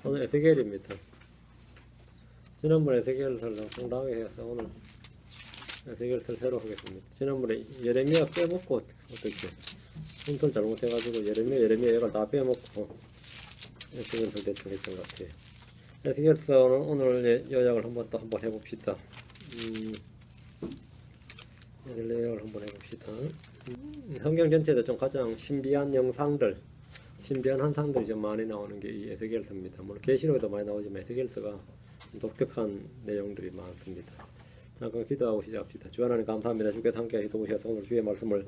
오늘 에스겔입니다. 지난번에 에스겔을 상당하게 해서 오늘 에스겔을 새로 하겠습니다. 지난번에 예레미야 빼먹고 어떻게 순서를 잘못해가지고 예레미야 얘가 다 빼먹고 에스겔을 대충 했던 것 같아요. 에스겔서는 오늘 요약을 한번 해봅시다. 요약을 한번 해봅시다. 성경 전체에서 좀 가장 신비한 영상들, 신비한 환상들이 좀 많이 나오는 게 이 에스겔서입니다. 물론 계시록에도 많이 나오지만 에스겔서가 독특한 내용들이 많습니다. 잠깐 기도하고 시작합시다. 주 하나님 감사합니다. 주께서 함께 도우셔서 오늘 주의 말씀을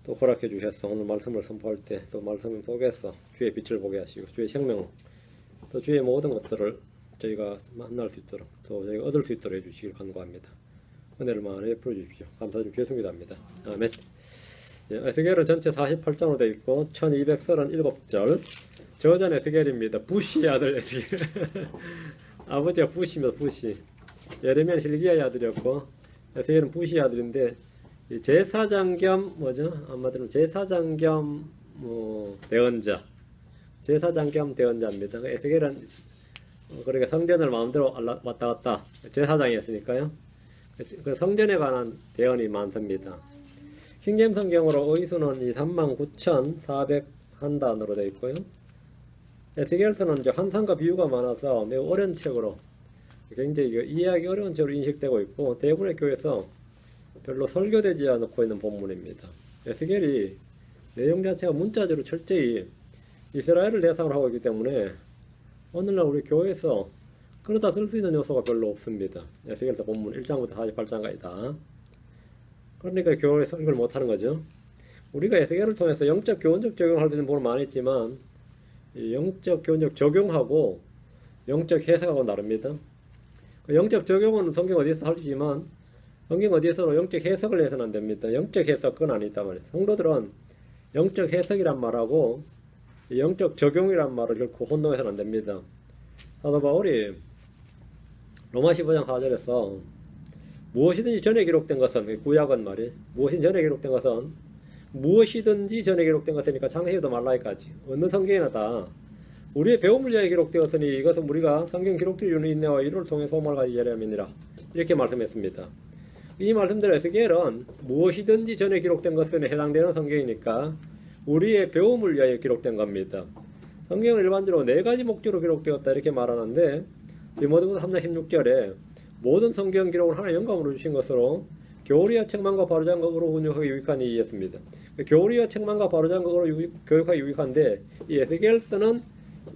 또 허락해 주셔서 오늘 말씀을 선포할 때 또 말씀 속에서 주의 빛을 보게 하시고 주의 생명 또 주의 모든 것들을 저희가 만날 수 있도록 또 저희가 얻을 수 있도록 해주시길 간구합니다. 은혜를 많이 베풀어 주십시오. 감사드리고 죄송합니다. 아멘. 에스겔은 전체 48장으로 되어 있고 1237절. 저자는 에스겔입니다. 부시의 아들 에스겔. 아버지가 부시입니다. 부시. 예레미야는 hil기야의 아들이었고 에스겔은 부시의 아들인데 제사장 겸 뭐죠? 아마도 제사장 겸 대언자. 제사장 겸 대언자입니다. 에스겔은 그러니까 성전을 마음대로 왔다 갔다 제사장이었으니까요. 그 성전에 관한 대언이 많습니다. 킹제임 성경으로 의수는 39,401단으로 되어 있고요. 에스겔서는 이제 환상과 비유가 많아서 매우 어려운 책으로 굉장히 이해하기 어려운 책으로 인식되고 있고 대부분의 교회에서 별로 설교되지 않고 있는 본문입니다. 에스겔이 내용 자체가 문자적으로 철저히 이스라엘을 대상으로 하고 있기 때문에 오늘날 우리 교회에서 그러다 쓸 수 있는 요소가 별로 없습니다. 에스겔서 본문 1장부터 48장까지 다. 그러니까 교회에 설교를 못하는 거죠. 우리가 에스겔을 통해서 영적 교훈적 적용할 수 있는 부분은 많이 있지만 영적 교훈적 적용하고 영적 해석하고 다릅니다. 영적 적용은 성경 어디에서 할 수 있지만 성경 어디에서도 영적 해석을 해서는 안 됩니다. 영적 해석은 아니다 말이에요. 성도들은 영적 해석이란 말하고 영적 적용이란 말을 결코 혼동해서는 안 됩니다. 사도 바울이 로마 15장 4절에서 무엇이든지 전에 기록된 것은 구약은 말이에요. 무엇이든지 전에 기록된 것은 무엇이든지 전에 기록된 것이니까 창세기도 말라기까지 어느 성경이나 다 우리의 배움을 위하여 기록되었으니 이것은 우리가 성경 기록들이 주는 인내와 이를 통해 소망을 가지게 하려 함이니라 이렇게 말씀했습니다. 이 말씀대로 에스겔은 무엇이든지 전에 기록된 것에 해당되는 성경이니까 우리의 배움을 위하여 기록된 겁니다. 성경은 일반적으로 4가지 목적으로 기록되었다 이렇게 말하는데 디모데후서 3장 16절에 모든 성경 기록을 하나의 영감으로 주신 것으로 교리와 책망과 바로잡은 것으로 훈육하기 유익하니 이했습니다. 교리와 책망과 바로잡은 것으로 교육하기 유익한데 이 에스겔서는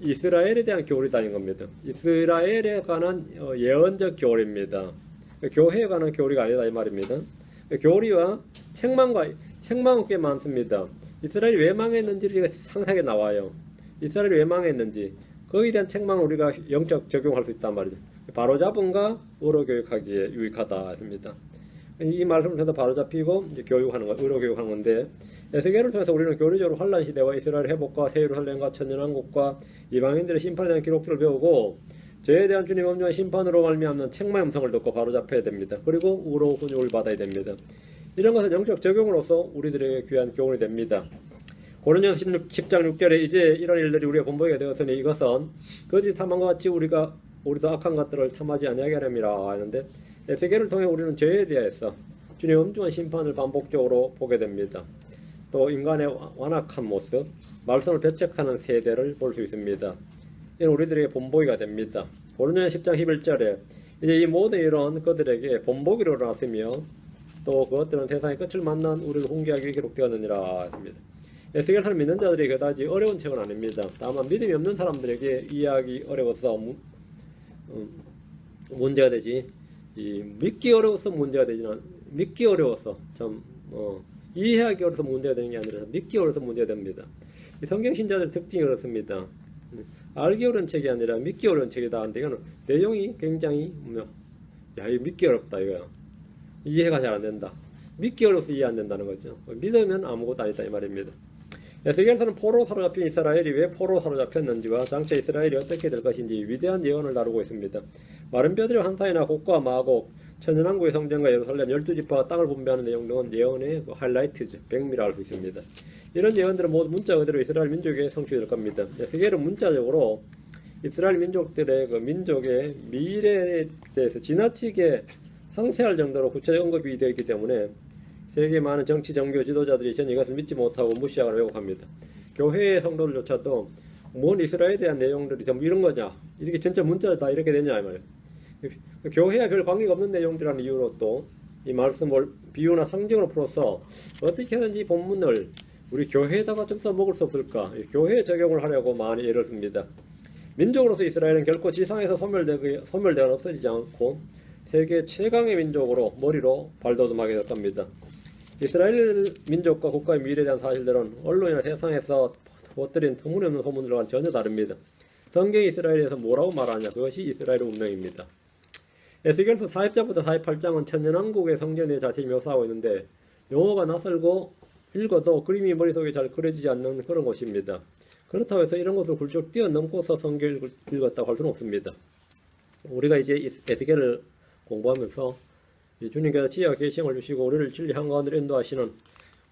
이스라엘에 대한 교리다는 겁니다. 이스라엘에 관한 예언적 교리입니다. 교회에 관한 교리가 아니다 이 말입니다. 교리와 책망은 꽤 많습니다. 이스라엘이 왜 망했는지가 상세하게 나와요. 이스라엘이 왜 망했는지 거기에 대한 책망을 우리가 영적 적용할 수 있단 말이죠. 바로잡음과 의로 교육하기에 유익하다 했습니다. 이 말씀을 통해서 바로잡히고 이제 교육하는 것, 의로 교육하는 건데 에스겔을 통해서 우리는 교리적으로 환란 시대와 이스라엘 회복과 세율 할례과 천년왕국과 이방인들의 심판에 대한 기록들을 배우고 죄에 대한 주님 엄중한 심판으로 말미암는 책망의 음성을 듣고 바로잡혀야 됩니다. 그리고 의로 훈육을 받아야 됩니다. 이런 것은 영적 적용으로서 우리들에게 귀한 교훈이 됩니다. 고린도전서 10장 6절에 이제 이런 일들이 우리가 본보이게 되었으니 이것은 거짓 사망과 같이 우리도 악한 것들을 탐하지 아니하게 하렵니다 하는데 에스겔을 통해 우리는 죄에 대해서 주님 엄중한 심판을 반복적으로 보게 됩니다. 또 인간의 완악한 모습, 말씀을 배척하는 세대를 볼 수 있습니다. 이는 우리들에게 본보기가 됩니다. 고린도전서 10장 11절에 이제 이 모든 이런 그들에게 본보기로 나왔으며 또 그것들은 세상의 끝을 만난 우리를 훈계하기 위해 기록되었느니라 했습니다. 에스겔서를 믿는 자들에게 그다지 어려운 책은 아닙니다. 다만 믿음이 없는 사람들에게 이해하기 어려워서 문제가 되지 믿기 어려워서 문제가 되지는 믿기 어려워서 이해하기 어려워서 문제가 되는 게 아니라 믿기 어려워서 문제가 됩니다. 이 성경 신자들의 특징이 그렇습니다. 알기 어려운 책이 아니라 믿기 어려운 책이다 하는데 이거는 내용이 굉장히 야 이거 믿기 어렵다 이거야. 이해가 잘 안 된다. 믿기 어려워서 이해 안 된다는 거죠. 믿으면 아무것도 아니다 이 말입니다. 에스겔서는 포로로 사로잡힌 이스라엘이 왜 포로로 사로잡혔는지와 장차 이스라엘이 어떻게 될 것인지 위대한 예언을 다루고 있습니다. 마른 뼈들의 환상이나 곡과 마곡, 천연왕국의 성전과 예루살렘 12지파가 땅을 분배하는 내용 등은 예언의 하이라이트죠. 백미라 할 수 있습니다. 이런 예언들은 모두 문자 그대로 이스라엘 민족에게 성취될 겁니다. 에스겔은 문자적으로 이스라엘 민족들의 그 민족의 미래에 대해서 지나치게 상세할 정도로 구체적 언급이 되어 있기 때문에 세계 많은 정치 종교 지도자들이 전 이것을 믿지 못하고 무시하거나 왜곡합니다. 교회의 성도들조차도 뭔 이스라엘에 대한 내용들이 전부 이런 거냐, 이렇게 전체 문자 다 이렇게 되냐 이 말이에요. 교회와 별 관계가 없는 내용들이라는 이유로 또 이 말씀을 비유나 상징으로 풀어서 어떻게든지 본문을 우리 교회에다가 좀 써먹을 수 없을까, 교회에 적용을 하려고 많이 애를 씁니다. 민족으로서 이스라엘은 결코 지상에서 소멸되거나 없어지지 않고 세계 최강의 민족으로 머리로 발돋움하게 될 겁니다. 이스라엘 민족과 국가의 미래에 대한 사실들은 언론이나 세상에서 퍼뜨린 터무니없는 소문들과는 전혀 다릅니다. 성경이 이스라엘에서 뭐라고 말하냐, 그것이 이스라엘의 운명입니다. 에스겔서 4입장부터 48장은 천년왕국의 성전에 자세히 묘사하고 있는데 용어가 낯설고 읽어도 그림이 머릿속에 잘 그려지지 않는 그런 곳입니다. 그렇다고 해서 이런 것을 훌쩍 뛰어넘고서 성경을 읽었다고 할 수는 없습니다. 우리가 이제 에스겔을 공부하면서 주님께서 지혜와 계시를 주시고 우리를 진리 한가운데로 인도하시는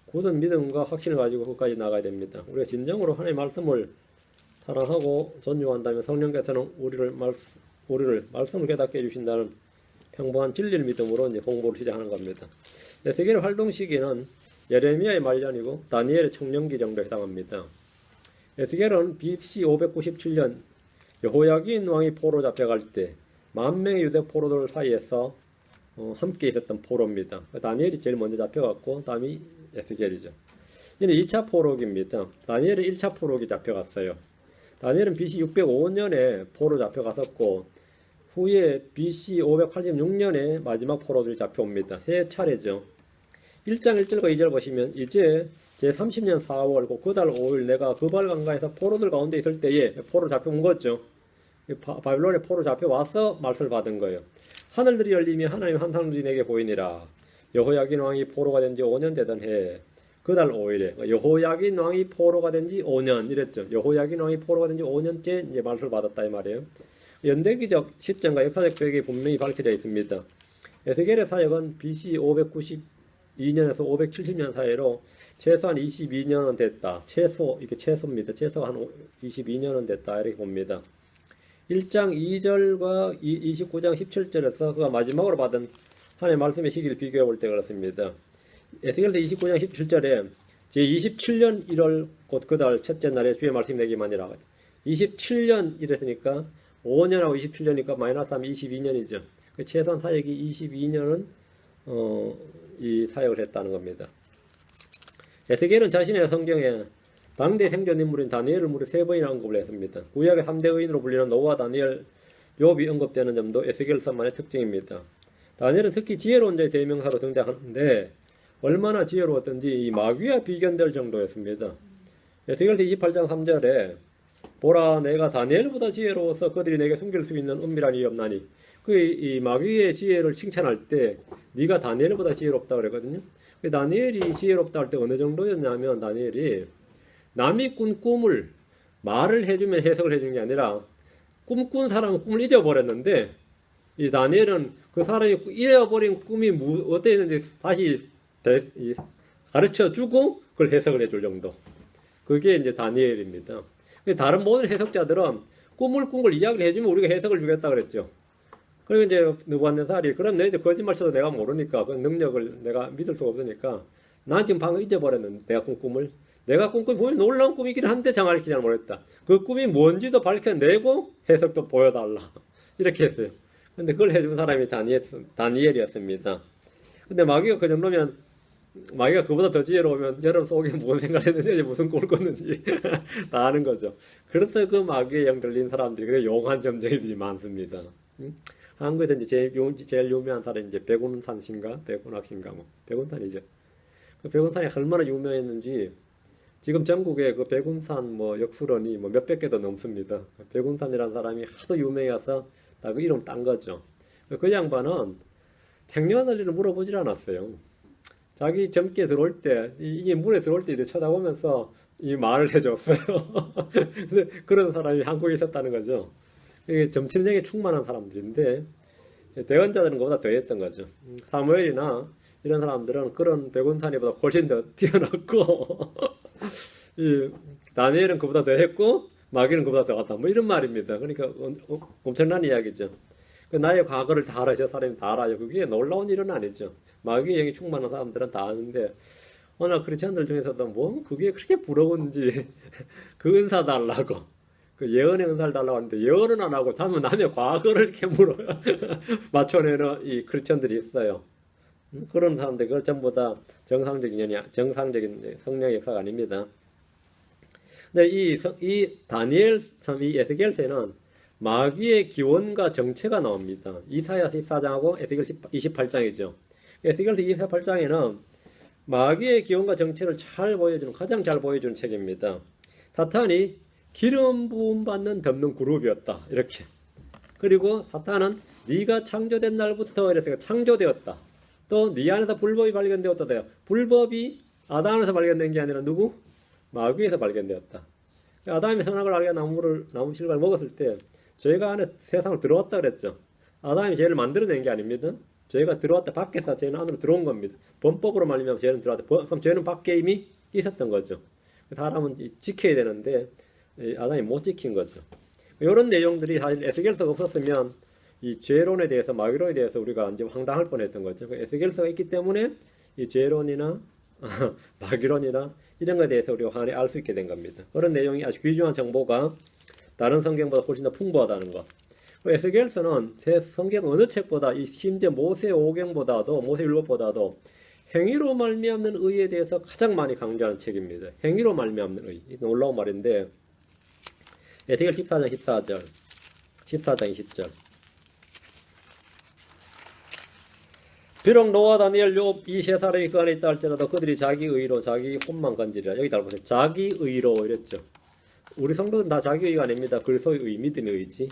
굳은 믿음과 확신을 가지고 끝까지 나가야 됩니다. 우리가 진정으로 하나님의 말씀을 사랑하고 존중한다면 성령께서는 우리를 말씀을 깨닫게 해주신다는 평범한 진리를 믿음으로 이제 공부를 시작하는 겁니다. 에스겔의 활동 시기는 예레미야의 말년이고 다니엘의 청년기 정도에 해당합니다. 에스겔은 BC 597년 여호야긴 왕이 포로 잡혀갈 때 10,000명의 유대 포로들 사이에서 함께 있었던 포로입니다. 다니엘이 제일 먼저 잡혀갔고 다음이 에스겔이죠. 이는 2차 포로기입니다. 다니엘은 1차 포로기 잡혀갔어요. 다니엘은 BC 605년에 포로 잡혀갔었고 후에 BC 586년에 마지막 포로들이 잡혀옵니다. 세 차례죠. 1장 1절과 2절 보시면 이제 제30년 4월 그 달 5일 내가 그발 강가에서 포로들 가운데 있을 때에 포로 잡혀온 거죠. 바빌론에 포로 잡혀와서 말씀을 받은 거예요. 하늘들이 열리며 하나님 환상들이 내게 보이니라. 여호야긴 왕이 포로가 된 지 5년 되던 해 그 달 5일에 여호야긴 왕이 포로가 된 지 5년 이랬죠. 여호야긴 왕이 포로가 된 지 5년째 이제 말씀을 받았다 이 말이에요. 연대기적 시점과 역사적 배경이 분명히 밝혀져 있습니다. 에스겔의 사역은 BC 592년에서 570년 사이로 최소한 22년은 됐다. 이게 최소입니다. 최소 한 22년은 됐다. 이렇게 봅니다. 1장 2절과 29장 17절에서 그가 마지막으로 받은 하나님의 말씀의 시기를 비교해 볼 때 그렇습니다. 에스겔서 29장 17절에 제27년 1월 곧 그 달 첫째 날에 주의 말씀이 내게만이라. 27년 이랬으니까 5년하고 27년이니까 마이너스 하면 22년이죠. 최소한 사역이 22년은 이 사역을 했다는 겁니다. 에스겔은 자신의 성경에 당대 생존 인물인 다니엘을 무려 3번이나 언급을 했습니다. 구약의 3대 의인으로 불리는 노아, 다니엘, 욥이 언급되는 점도 에스겔서만의 특징입니다. 다니엘은 특히 지혜로운 자의 대명사로 등장하는데 얼마나 지혜로웠던지 이 마귀와 비견될 정도였습니다. 에스겔서 28장 3절에 보라 내가 다니엘보다 지혜로워서 그들이 내게 숨길 수 있는 은밀한 일이 없나니 이 마귀의 지혜를 칭찬할 때 네가 다니엘보다 지혜롭다 그랬거든요. 다니엘이 지혜롭다 할 때 어느 정도였냐면 다니엘이 남이 꾼 꿈을 말을 해주면 해석을 해주는 게 아니라 꿈꾼 사람은 꿈을 잊어버렸는데 이 다니엘은 그 사람이 잊어버린 꿈이 어땠는지 다시 가르쳐주고 그걸 해석을 해줄 정도. 그게 이제 다니엘입니다. 다른 모든 해석자들은 꿈을 꾼 걸 이야기를 해주면 우리가 해석을 주겠다 그랬죠. 그리고 이제 느부갓네살이 그럼 너희들 거짓말 쳐도 내가 모르니까 그 능력을 내가 믿을 수가 없으니까 난 지금 방금 잊어버렸는데 내가 꾼 꿈을 내가 꾼 꿈이 보면 놀라운 꿈이긴 한데 정확히 잘 모르겠다. 그 꿈이 뭔지도 밝혀내고 해석도 보여달라. 이렇게 했어요. 근데 그걸 해준 사람이 다니엘이었습니다. 근데 마귀가 그 정도면 마귀가 그보다 더 지혜로우면 여러분 속에 무슨 생각을 했는지 무슨 꿈을 꿨는지 다 아는 거죠. 그래서 그 마귀의 영 들린 사람들이 용한 점쟁이들이 많습니다. 한국에서 이제 제일 유명한 사람이 이제 백운산신가 백운학신가 백운산이죠. 그 백운산이 얼마나 유명했는지 지금 전국에 그 백운산 역술원이 몇백 개도 넘습니다. 백운산이라는 사람이 하도 유명해서 다 그 이름 딴 거죠. 그 양반은 생년월일을 물어보질 않았어요. 자기 젊게 들어올 때, 이게 물에 들어올 때 쳐다보면서 이 말을 해줬어요. 근데 그런 사람이 한국에 있었다는 거죠. 이게 점치능력에 충만한 사람들인데, 대원자들은 그보다 더 했던 거죠. 사무엘이나 이런 사람들은 그런 백운산이보다 훨씬 더 뛰어났고, 이 다니엘은 그보다 더 했고, 마귀는 그보다 더 같다. 뭐 이런 말입니다. 그러니까 엄청난 이야기죠. 나의 과거를 다 알아. 저 사람이 다 알아요. 그게 놀라운 일은 아니죠. 마귀의 영이 충만한 사람들은 다 아는데 어느 크리스천들 중에서도 뭐 그게 그렇게 부러운지 그 은사 달라고 그 예언의 은사를 달라고 하는데 예언은 안 하고 자면 남의 과거를 이렇게 맞춰내는 이 크리스천들이 있어요. 그런 사람들 그 전부 다 정상적인 성령의 역사가 아닙니다. 근데 이 다니엘 참 이 에스겔서에는 마귀의 기원과 정체가 나옵니다. 이사야서 14장하고 에스겔 28장이죠. 에스겔서 28장에는 마귀의 기원과 정체를 가장 잘 보여주는 책입니다. 사탄이 기름 부음 받는 덮는 그룹이었다. 이렇게. 그리고 사탄은 네가 창조된 날부터 이래서 창조되었다. 또 네 안에서 불법이 발견되었다. 불법이 아담에서 발견된 게 아니라 누구? 마귀에서 발견되었다. 아담이 선악을 알게 나무 실과를 먹었을 때 죄가 안에 세상을 들어왔다 그랬죠. 아담이 죄를 만들어낸 게 아닙니다. 죄가 들어왔다. 밖에서 죄는 안으로 들어온 겁니다. 범법으로 말미암아 죄는 들어왔다. 그럼 죄는 밖에 이미 있었던 거죠. 사람은 지켜야 되는데 아담이 못 지킨 거죠. 이런 내용들이 사실 에스겔서가 없었으면 이 죄론에 대해서 마귀론에 대해서 우리가 완전 황당할 뻔했던 거죠. 에스겔서가 있기 때문에 이 죄론이나 마귀론이나 이런 것에 대해서 우리가 환히 알 수 있게 된 겁니다. 그런 내용이 아주 귀중한 정보가 다른 성경보다 훨씬 더 풍부하다는 것. 에스겔서는 성경 어느 책보다 심지어 모세오경보다도 모세율법보다도 행위로 말미암는 의에 대해서 가장 많이 강조하는 책입니다. 행위로 말미암는 의. 놀라운 말인데 에스겔 14장 14절 14장 20절 비록 노아 다니엘 욥 이 세 사람이 그 안에 있다 할지라도 그들이 자기 의로 자기 혼만 건지리라. 여기 잘 보세요. 자기 의로 이랬죠. 우리 성도는 다 자기 의가 아닙니다. 그리스도의 의, 믿음의 의지.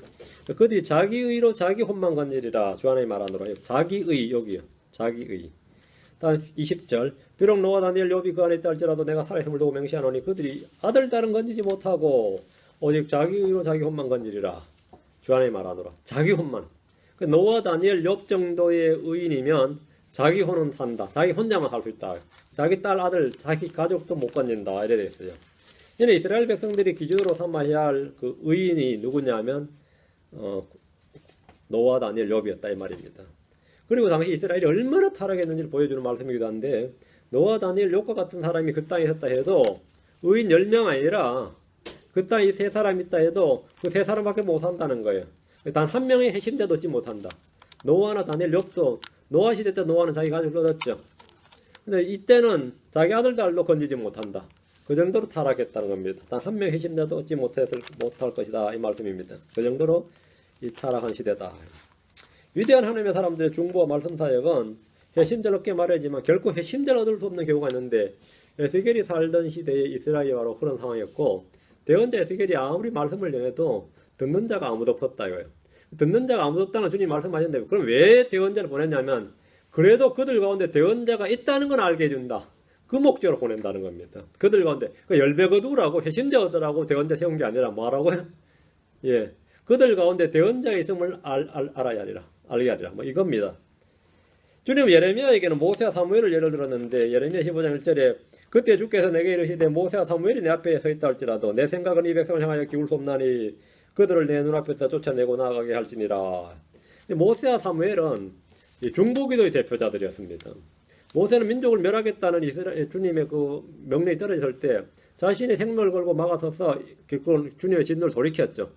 그들이 자기 의로 자기 혼만 건지리라. 주 하나님 말하노라. 자기 의 여기요. 자기 의. 다음 20절 비록 노아 다니엘 욥이 그 안에 있다 할지라도 내가 살아있음을 두고 맹세하노니 그들이 아들 딸은 건지지 못하고 오직 자기 의로 자기 혼만 건지리라. 주 하나님 말하노라. 자기 혼만. 노아 다니엘 욥 정도의 의인이면 자기 혼은 산다. 자기 혼자만 살 수 있다. 자기 딸 아들 자기 가족도 못 건진다. 이래 됐어요. 이는 이스라엘 백성들이 기준으로 삼아야 할 그 의인이 누구냐면 노아 다니엘 욥이었다 이 말입니다. 그리고 당시 이스라엘이 얼마나 타락했는지를 보여주는 말씀이기도 한데 노아 다니엘 욥과 같은 사람이 그 땅에 있었다 해도 의인 10명 아니라 그 땅에 세 사람 있다 해도 그 세 사람밖에 못 산다는 거예요. 단 한 명의 핵심자도 얻지 못한다. 노아나 다니엘 욥도 노아 시대 때 노아는 자기 가족을 얻었죠. 근데 이때는 자기 아들 딸도 건지지 못한다. 그 정도로 타락했다는 겁니다. 단 한 명의 핵심자도 얻지 못할 것이다 이 말씀입니다. 그 정도로 이 타락한 시대다. 위대한 하나님의 사람들의 중보와 말씀 사역은 핵심자를 얻게 말하지만 결코 핵심자를 얻을 수 없는 경우가 있는데 에스겔이 살던 시대의 이스라엘이 바로 그런 상황이었고 대언자 에스겔이 아무리 말씀을 전해도 듣는 자가 아무도 없었다 이거예요. 듣는 자가 아무도 없다는 주님이 말씀하셨는데 그럼 왜 대언자를 보냈냐면 그래도 그들 가운데 대언자가 있다는 건 알게 해준다. 그 목적으로 보낸다는 겁니다. 그들 가운데 열배 거두라고 핵심자 얻으라고 대언자 세운 게 아니라 뭐라고요? 예, 그들 가운데 대언자가 있음을 알아야 하리라. 알게 하리라. 뭐 이겁니다. 주님은 예레미야에게는 모세와 사무엘을 예를 들었는데 예레미야 15장 1절에 그때 주께서 내게 이르시되 모세와 사무엘이 내 앞에 서 있다 할지라도 내 생각은 이 백성을 향하여 기울 수 없나니 그들을 내 눈앞에서 쫓아내고 나아가게 할지니라. 모세와 사무엘은 중보기도의 대표자들이었습니다. 모세는 민족을 멸하겠다는 주님의 그 명령이 떨어졌을 때 자신의 생명을 걸고 막아서서 주님의 진노를 돌이켰죠.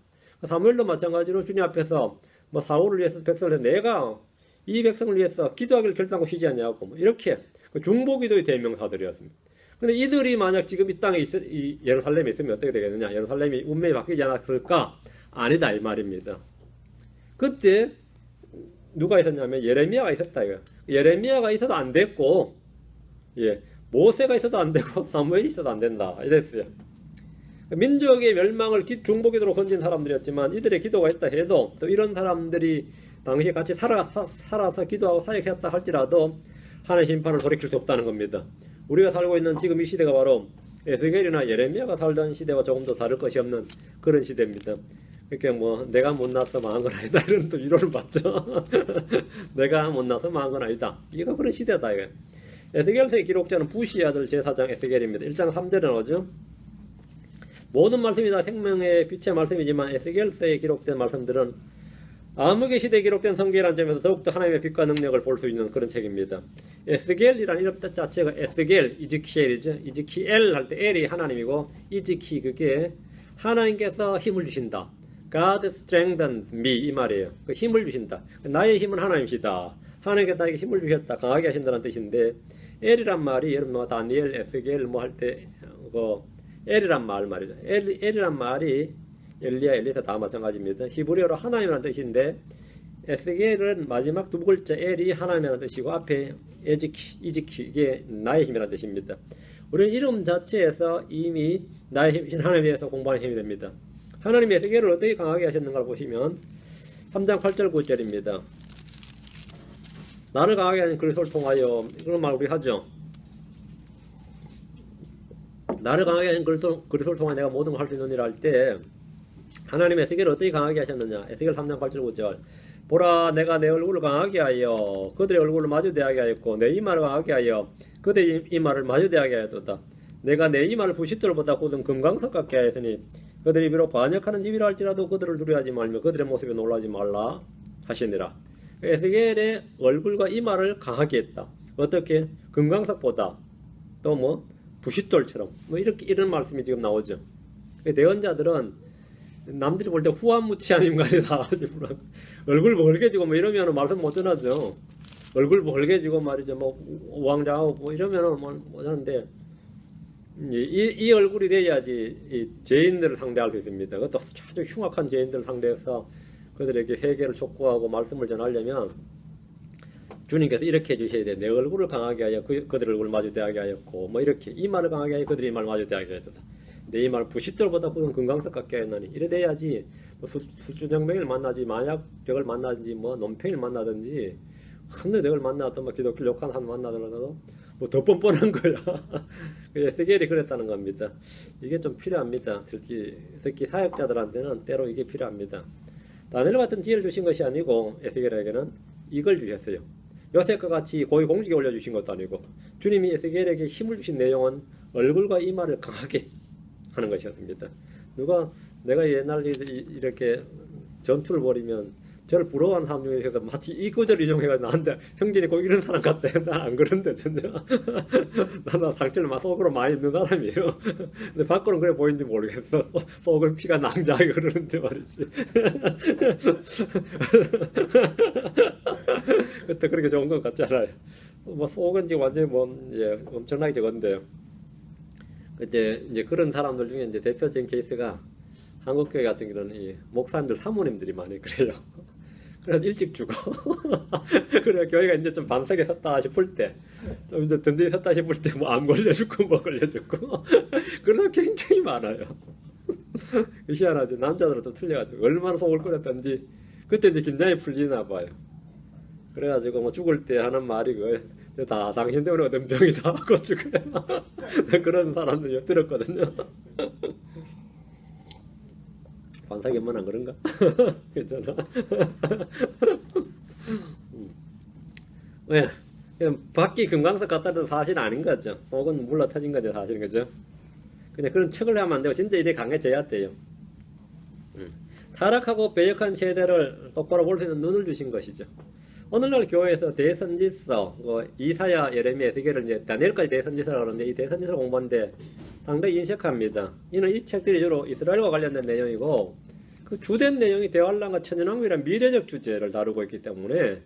사무엘도 마찬가지로 주님 앞에서 사울을 위해서 백성을 내가 이 백성을 위해서 기도하기를 결단하고 쉬지 않냐고 이렇게 중보기도의 대명사들이었습니다. 근데 이들이 만약 지금 이 땅에 이 예루살렘에 있으면 어떻게 되겠느냐? 예루살렘이 운명이 바뀌지 않았을까? 아니다 이 말입니다. 그때 누가 있었냐면 예레미야가 있었다 이거. 예레미야가 있어도 안 됐고, 모세가 있어도 안 되고 사무엘이 있어도 안 된다 이랬어요. 민족의 멸망을 중보기도로 건진 사람들이었지만 이들의 기도가 있다 해도 또 이런 사람들이 당시에 같이 살아서 기도하고 사역했다 할지라도 하나님의 심판을 돌이킬 수 없다는 겁니다. 우리가 살고 있는 지금 이 시대가 바로 에스겔이나 예레미야가 살던 시대와 조금도 다를 것이 없는 그런 시대입니다. 그러니까 내가 못나서 망한 건 아니다 이런 또 위로를 받죠. 내가 못나서 망한 건 아니다. 이거 그런 시대다 이거. 에스겔서의 기록자는 부시 아들 제사장 에스겔입니다. 1장 3절에 나오죠. 모든 말씀이 다 생명의 빛의 말씀이지만 에스겔서에 기록된 말씀들은 암흑의 시대에 기록된 성경이라는 점에서 더욱더 하나님의 빛과 능력을 볼 수 있는 그런 책입니다. 에스겔이라는 이름 뜻 자체가 에스겔, 이즈키엘이죠. 이즈키엘 할 때 엘이 하나님이고 이즈키 그게 하나님께서 힘을 주신다. God strengthens me 이 말이에요. 그 힘을 주신다. 나의 힘은 하나님이시다. 하나님께서 나에게 힘을 주셨다. 강하게 하신다는 뜻인데 엘이란 말이 여러분 뭐 다니엘, 에스겔 뭐 할 때 엘이란 말이죠. 엘이란 말이 엘리야, 엘리사 다 마찬가지입니다. 히브리어로 하나님이라는 뜻인데 에스겔은 마지막 두 글자 엘이 하나님이라는 뜻이고 앞에 이즈키 이게 나의 힘이라는 뜻입니다. 우리는 이름 자체에서 이미 나의 힘, 하나님에 대해서 공부하는 힘이 됩니다. 하나님이 에스겔을 어떻게 강하게 하셨는가를 보시면 3장 8절 9절입니다. 나를 강하게 하는 그리스도를 통하여 그런 말 우리 하죠. 나를 강하게 하는 그리스도를 통하여 내가 모든 걸 할 수 있느니라 할 때 하나님의 에스겔을 어떻게 강하게 하셨느냐. 에스겔 3장 8절 9절 보라 내가 내 얼굴을 강하게 하여 그들의 얼굴을 마주대하게 하였고 내 이마를 강하게 하여 그들의 이마를 마주대하게 하였도다. 내가 내 이마를 부싯돌보다 굳은 금강석 같게 하였으니 그들이 비록 반역하는 집이라 할지라도 그들을 두려워하지 말며 그들의 모습에 놀라지 말라 하시니라. 에스겔의 얼굴과 이마를 강하게 했다. 어떻게? 금강석보다 또 뭐 부싯돌처럼 뭐 이렇게 이런 말씀이 지금 나오죠. 대언자들은 남들이 볼 때 후한무치한 인간이 다 얼굴 벌게지고 뭐 이러면 말씀 못 전하죠. 얼굴 벌게지고 말이죠. 뭐 우왕좌하고 뭐 이러면은 뭐 못하는데 이 얼굴이 돼야지 이 죄인들을 상대할 수 있습니다. 그것도 아주 흉악한 죄인들을 상대해서 그들에게 회개를 촉구하고 말씀을 전하려면 주님께서 이렇게 해주셔야 돼. 내 얼굴을 강하게 하여 그들 얼굴을 마주대하게 하였고 뭐 이렇게 이마를 강하게 하여 그들의 이마를 마주대하게 하였다. 내 이마를 부싯돌보다 굳은 금강석 같게 하였나니 이래 돼야지 뭐 술주정뱅이를 만나지 마약적을 만나든지 뭐 논팽이를 만나든지 큰 적을 만나도 뭐 기독교 욕한 사람 만나더라도 뭐 더 뻔뻔한 거야. 에스겔이 그랬다는 겁니다. 이게 좀 필요합니다. 특히 사역자들한테는 때로 이게 필요합니다. 다니엘 같은 지혜를 주신 것이 아니고 에스겔에게는 이걸 주셨어요. 요셉과 같이 고위 공직에 올려주신 것도 아니고 주님이 에스겔에게 힘을 주신 내용은 얼굴과 이마를 강하게 하는 것이었습니다. 내가 옛날에 이렇게 전투를 벌이면 저를 부러워하는 사람 중에서 마치 이 구절을 이용해가지고 나한테 형진이 꼭 이런 사람 같다. 나 안 그런데 전혀. 나 상처를 막 속으로 많이 입는 사람이에요. 근데 밖으로는 그래 보이는지 모르겠어. 속은 피가 낭자하게 흐르는데 말이지. 그때 그렇게 좋은 것 같지 않아요. 뭐 속은 지금 완전히 엄청나게 적은데요. 그때 이제 그런 사람들 중에 이제 대표적인 케이스가 한국교회 같은 경우는 이 목사님들 사모님들이 많이 그래요. 그래서 일찍 죽어. 그래 교회가 이제 좀 반석에 섰다 싶을 때, 좀 이제 든든히 섰다 싶을 때 뭐 안 걸려 죽고 뭐 걸려 죽고 그런 굉장히 많아요. 희한하지. 남자들은 좀 틀려가지고 얼마나 속을 끓였던지 그때 이제 긴장이 풀리나 봐요. 그래가지고 뭐 죽을 때 하는 말이 다 당신 때문에 어둠병이 다 하고 죽어요. 그런 사람들 들었거든요. 반사견만 안 그런가? 괜찮아. 왜? 밖이 금강석 같다는 사실 아닌 거죠. 혹은 물러 터진 거죠, 사실은. 그죠? 그냥 그런 척을 하면 안 되고 진짜 이렇게 강해져야 돼요. 타락하고 배역한 세대를 똑바로 볼 수 있는 눈을 주신 것이죠. 오늘날 교회에서 대선지서, 이사야, 예레미야, 에스겔을 이제 다니엘까지 대선지서라고 하는데 이 대선지서를 공부하는데 상당히 인색합니다. 이는 이 책들이 주로 이스라엘과 관련된 내용이고 그 주된 내용이 대환란과 천연왕국이라는 미래적 주제를 다루고 있기 때문에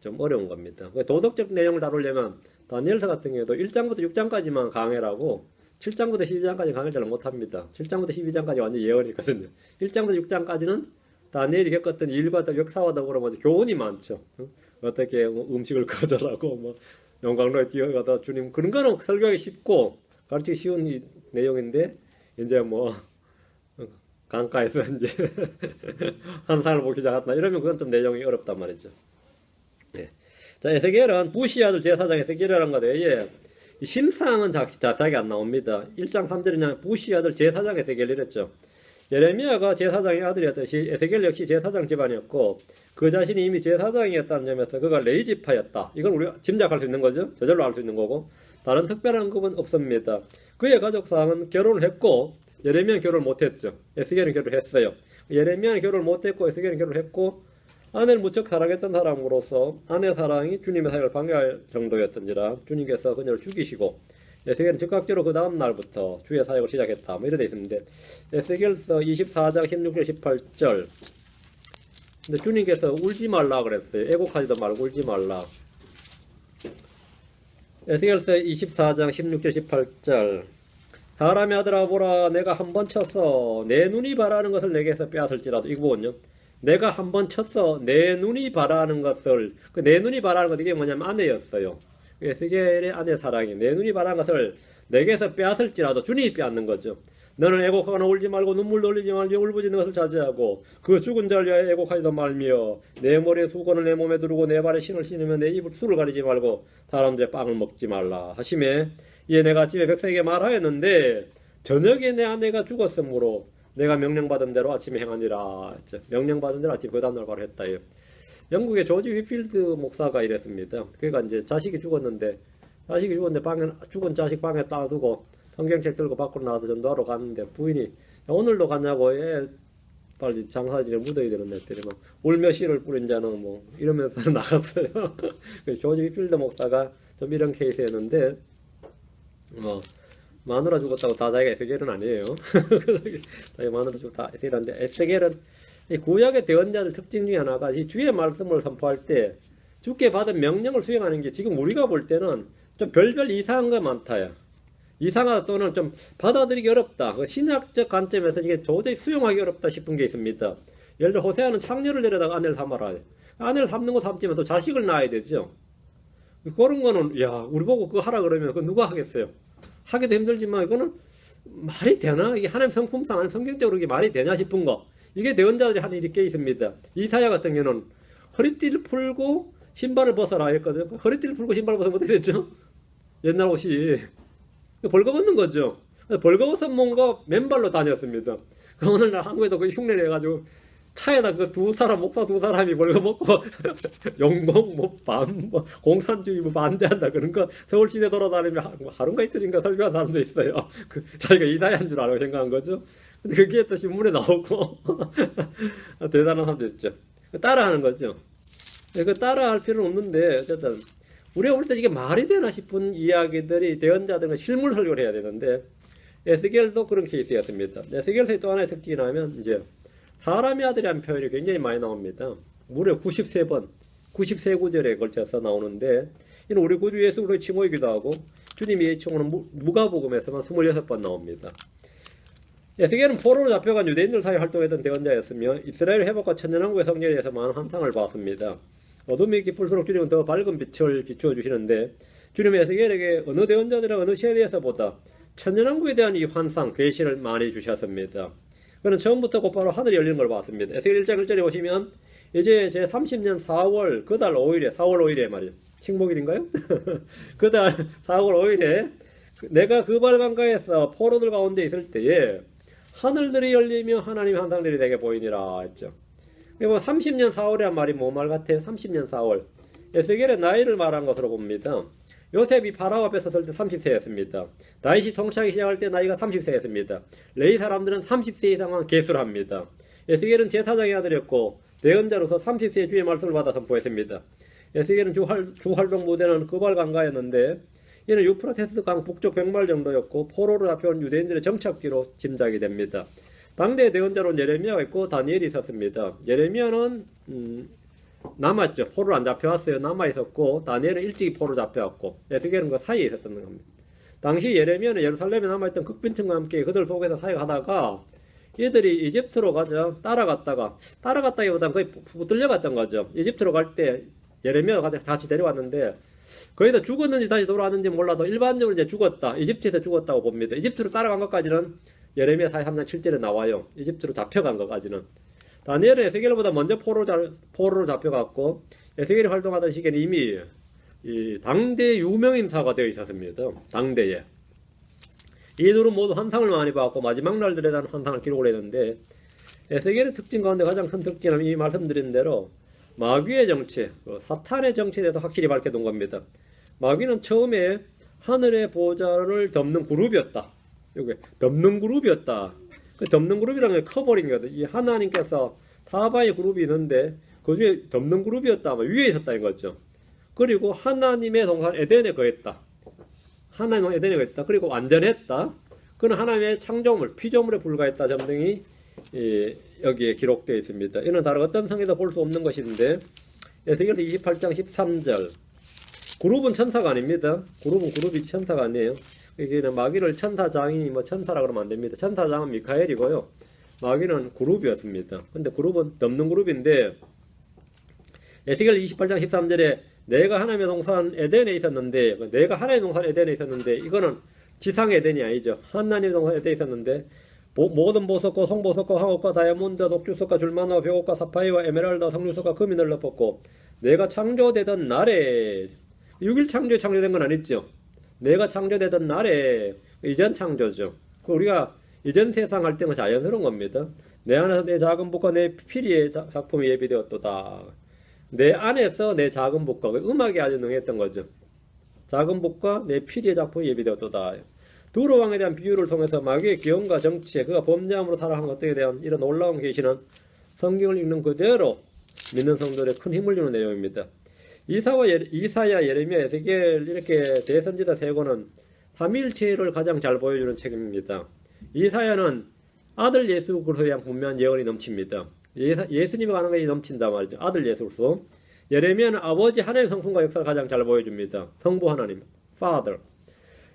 좀 어려운 겁니다. 도덕적 내용을 다루려면 다니엘서 같은 경우도 1장부터 6장까지만 강해라고 7장부터 12장까지 강의를 잘 못합니다. 7장부터 12장까지 완전 예언이거든요. 1장부터 6장까지는 다니엘이 겪었던 일과 역사와 더불어 교훈이 많죠. 어떻게 음식을 거절하고 영광로에 뛰어가다 주님 그런 거는 설교하기 쉽고 가르치기 쉬운 내용인데 이제 강가에서 이제 한상을 보기 시작했다 이러면 그건 좀 내용이 어렵단 말이죠. 네. 자, 에스겔은 부시 아들 제사장 에스겔이라는 것 외에 심상은 자세하게 안 나옵니다. 1장 3절에 부시 아들 제사장 에스겔이랬죠. 예레미야가 제사장의 아들이었듯이 에스겔 역시 제사장 집안이었고 그 자신이 이미 제사장이었다는 점에서 그가 레위지파였다. 이건 우리가 짐작할 수 있는 거죠. 저절로 알 수 있는 거고 다른 특별한 급은 없습니다. 그의 가족사항은 결혼을 했고 예레미야는 결혼을 못했죠. 에스겔은 결혼했어요. 예레미야는 결혼을 못했고 에스겔은 결혼했고 아내를 무척 사랑했던 사람으로서 아내 사랑이 주님의 사역을 방해할 정도였던지라 주님께서 그녀를 죽이시고 에스겔은 즉각적으로 그 다음 날부터 주의 사역을 시작했다. 뭐 이렇게 되어 있는데 에스겔서 24장 16절 18절 근데 주님께서 울지 말라 그랬어요. 애곡하지도 말고 울지 말라. 에스겔서 24장 16절 18절 사람의 아들아 보라 내가 한 번 쳤어 내 눈이 바라는 것을 내게서 빼앗을지라도 이거 보면요. 내가 한 번 쳤어 내 눈이 바라는 것을 그 내 눈이 바라는 것 이게 뭐냐면 아내였어요. 에스겔의 아내 사랑이 내 눈이 바라는 것을 내게서 빼앗을지라도 주님이 빼앗는 거죠. 너는 애곡하거나 울지 말고 눈물 흘리지 말며 울부짖는 것을 자제하고 그 죽은 자를 위하여 애곡하지도 말며 내 머리에 수건을 내 몸에 두르고 내 발에 신을 신으며 내 입을 술을 가리지 말고 사람들의 빵을 먹지 말라 하시매 이에 내가 아침에 백성에게 말하였는데 저녁에 내 아내가 죽었으므로 내가 명령받은 대로 아침에 행하니라 했죠. 명령받은 대로 아침 그 다음날 바로 했다. 영국의 조지 위필드 목사가 이랬습니다. 그러니까 이제 자식이 죽었는데 방에 죽은 자식 방에 따두고 성경책 들고 밖으로 나와서 전도하러 갔는데 부인이 오늘도 갔냐고 빨리 장사지에 묻어야 되는 애들이 막 울며 씨를 뿌린 자는 뭐 이러면서 나갔어요. 조지 위필드 목사가 좀 이런 케이스였는데 마누라 죽었다고 다 자기가 에스겔은 아니에요. 자기 마누라 죽고 다 에스겔인데 에스겔은 이 구약의 대언자들 특징 중에 하나가 이 주의 말씀을 선포할 때 주께 받은 명령을 수행하는 게 지금 우리가 볼 때는 좀 별별 이상한 거 많다요. 이상하다 또는 좀 받아들이기 어렵다. 신학적 관점에서 이게 도저히 수용하기 어렵다 싶은 게 있습니다. 예를 들어 호세아는 창녀를 데려다가 아내를 삼아라. 아내를 삼는 거 삼지만 또 자식을 낳아야 되죠. 그런 거는 우리 보고 그거 하라 그러면 그거 누가 하겠어요? 하기도 힘들지만 이거는 말이 되나? 이게 하나님 성품상 아니면 성경적으로 이게 말이 되냐 싶은 거. 이게 대언자들이 하는 일이 꽤 있습니다. 이사야 같은 경우는 허리띠를 풀고 신발을 벗어라 했거든요. 허리띠를 풀고 신발을 벗으면 어떻게 됐죠? 옛날 옷이 벌거벗는 거죠. 벌거벗은 뭔가 맨발로 다녔습니다. 오늘날 한국에도 그 흉내를 해가지고 차에다 그 목사 두 사람이 벌거벗고 용공 공산주의 반대한다 그런 거 서울시내 돌아다니며 하루인가 이틀인가 설교한 사람도 있어요. 자기가 이사야인 줄 알고 생각한 거죠. 근데 그게 또 신문에 나오고 대단한 사람도 있죠. 따라하는 거죠. 그 따라할 필요는 없는데 어쨌든 우리가 볼 때 이게 말이 되나 싶은 이야기들이 대언자들은 실물 설교를 해야 되는데 에스겔도 그런 케이스였습니다. 에스겔서의 또 하나의 특징이 나면 이제 사람의 아들이라는 표현이 굉장히 많이 나옵니다. 무려 93번, 93구절에 걸쳐서 나오는데 이는 우리 구주 예수 그리스도의 칭호이기도 하고 주님이 예칭호는 누가복음에서만 26번 나옵니다. 에스겔은 포로로 잡혀간 유대인들 사이에 활동했던 대언자였으며 이스라엘 회복과 천년왕국의 성리에 대해서 많은 환상을 봤습니다. 어둠이 깊을수록 주님은 더 밝은 빛을 비추어 주시는데 주님은 에스겔에게 어느 대언자들이나 어느 시대에서보다 천년왕국에 대한 이 환상, 계시를 많이 주셨습니다. 그는 처음부터 곧바로 하늘이 열리는 걸 봤습니다. 에스겔 1장 1절에 보시면 이제 제 30년 4월 그달 5일에 4월 5일에 말이에요. 식목일인가요? 그달 4월 5일에 내가 그 발강가에서 포로들 가운데 있을 때에 하늘들이 열리며 하나님의 환상들이 내게 보이니라 했죠. 30년 4월이란 말이 뭐 말 같아요? 30년 4월. 에스겔의 나이를 말한 것으로 봅니다. 요셉이 파라오 앞에 섰을 때 30세였습니다. 다윗이 통치하기 시작할 때 나이가 30세였습니다. 레위 사람들은 30세 이상은 계수를 합니다. 에스겔은 제사장의 아들이었고 대언자로서 30세의 주의 말씀을 받아 선포했습니다. 에스겔은 주활동 무대는 그발 강가였는데 이는 유프라테스 강 북쪽 100마일 정도였고 포로로 잡혀온 유대인들의 정착지로 짐작이 됩니다. 당대의 대언자로는 예레미야가 있고 다니엘이 있었습니다. 예레미야는 남았죠. 포로로 안 잡혀왔어요. 남아있었고 다니엘은 일찍이 포로로 잡혀왔고 에스겔은 그 사이에 있었던 겁니다. 당시 예레미야는 예루살렘에 남아있던 극빈층과 함께 그들 속에서 사역하다가 얘들이 이집트로 따라갔다기보다는 거의 붙들려갔던 거죠. 이집트로 갈 때 예레미야가 같이 데려왔는데 거기다 죽었는지 다시 돌아왔는지 몰라도 일반적으로 이제 죽었다. 이집트에서 죽었다고 봅니다. 이집트로 따라간 것까지는 예레미야 43장 7절에 나와요. 이집트로 잡혀간 것까지는. 다니엘은 에스겔보다 먼저 포로로 잡혀갔고 에스겔이 활동하던 시기에는 이미 이 당대 유명인사가 되어 있었습니다. 당대에. 이들은 모두 환상을 많이 받았고 마지막 날들에 대한 환상을 기록을 했는데 에스겔의 특징 가운데 가장 큰 특징은 이미 말씀드린 대로 마귀의 정체, 사탄의 정체에 대해서 확실히 밝혀둔 겁니다. 마귀는 처음에 하늘의 보좌를 덮는 그룹이었다. 여기 덮는 그룹이었다. 그 덮는 그룹이라는 게 커버링이거든. 이 하나님께서 사바의 그룹이 있는데 그 중에 덮는 그룹이었다. 위에 있었다는 거죠. 그리고 하나님의 동산 에덴에 거했다. 하나님의 에덴에 거했다. 그리고 완전했다. 그는 하나님의 창조물, 피조물에 불과했다. 점등이 여기에 기록되어 있습니다. 이는 다른 어떤 성에도 볼 수 없는 것인데 에스겔서 28장 13절 그룹은 천사가 아닙니다. 그룹이 천사가 아니에요. 여기는 마귀를 천사장이 천사라 그러면 안 됩니다. 천사장은 미카엘이고요. 마귀는 그룹이었습니다. 근데 그룹은 덮는 그룹인데 에스겔 28장 13절에 내가 하나님의 동산 에덴에 있었는데 내가 하나님의 동산 에덴에 있었는데 이거는 지상 에덴이 아니죠. 하나님의 동산 에덴에 있었는데 모든 보석과 송보석과 황옥과 다이아몬드 녹주석과 줄마나와 벽옥과 사파이와 에메랄드 석류석과 금이 널렸었고 내가 창조되던 날에 6일 창조에 창조된 건 아니죠. 내가 창조되던 날에 이전 창조죠. 우리가 이전 세상 할 때는 자연스러운 겁니다. 내 안에서 내 작은 복과 내 피리의 작품이 예비되었도다. 내 안에서 내 작은 복과 음악이 아주 능했던 거죠. 작은 복과 내 피리의 작품이 예비되었도다. 두로 왕에 대한 비유를 통해서 마귀의 기원과 정치에 그가 범죄함으로 살아간 것들에 대한 이런 놀라운 계시는 성경을 읽는 그대로 믿는 성도들의 큰 힘을 주는 내용입니다. 이사야, 예레미야, 에스겔 이렇게 대선지자 세 권은 삼위일체를 가장 잘 보여주는 책입니다. 이사야는 아들 예수 그리스도에 대한 분명한 예언이 넘칩니다. 예수님에 관한 것이 넘친다 말이죠. 아들 예수 그리스도. 예레미야는 아버지 하나님의 성품과 역사를 가장 잘 보여줍니다. 성부 하나님, Father.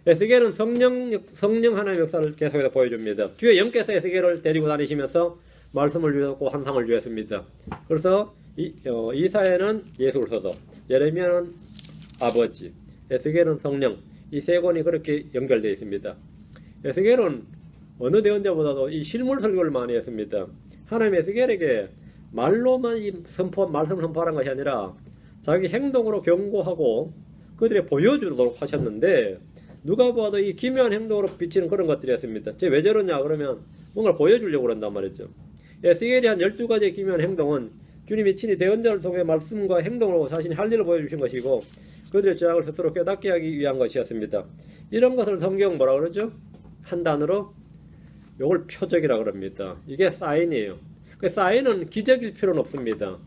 에스겔은 성령 하나님의 역사를 계속해서 보여줍니다. 주의 영께서 에스겔을 데리고 다니시면서 말씀을 주셨고 환상을 주셨습니다. 그래서 이사야는 예수 그리스도, 예레미야는 아버지, 에스겔은 성령. 이 세 권이 그렇게 연결되어 있습니다. 에스겔은 어느 대언자보다도 이 실물 설교를 많이 했습니다. 하나님 에스겔에게 말로만 말씀을 선포하는 것이 아니라 자기 행동으로 경고하고 그들의 보여주도록 하셨는데 누가 봐도 이 기묘한 행동으로 비치는 그런 것들이었습니다. 왜 저러냐 그러면 뭔가를 보여주려고 그런단 말이죠. 에스겔이 한 12가지의 기묘한 행동은 주님이 친히 대언자를 통해 말씀과 행동으로 자신이 할 일을 보여주신 것이고 그들의 죄악을 스스로 깨닫게 하기 위한 것이었습니다. 이런 것을 성경 뭐라 그러죠? 한 단어로 이걸 표적이라 그럽니다. 이게 사인이에요. 그 사인은 기적일 필요는 없습니다.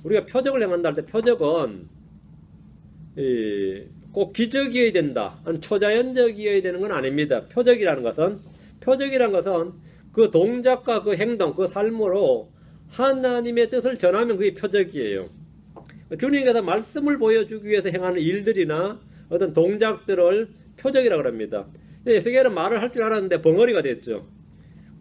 우리가 표적을 행한다 할 때 표적은 꼭 기적이어야 된다, 초자연적이어야 되는 건 아닙니다. 표적이라는 것은 그 동작과 그 행동, 그 삶으로 하나님의 뜻을 전하면 그게 표적이에요. 주님께서 말씀을 보여주기 위해서 행하는 일들이나 어떤 동작들을 표적이라고 합니다. 에스겔은 말을 할 줄 알았는데 벙어리가 됐죠.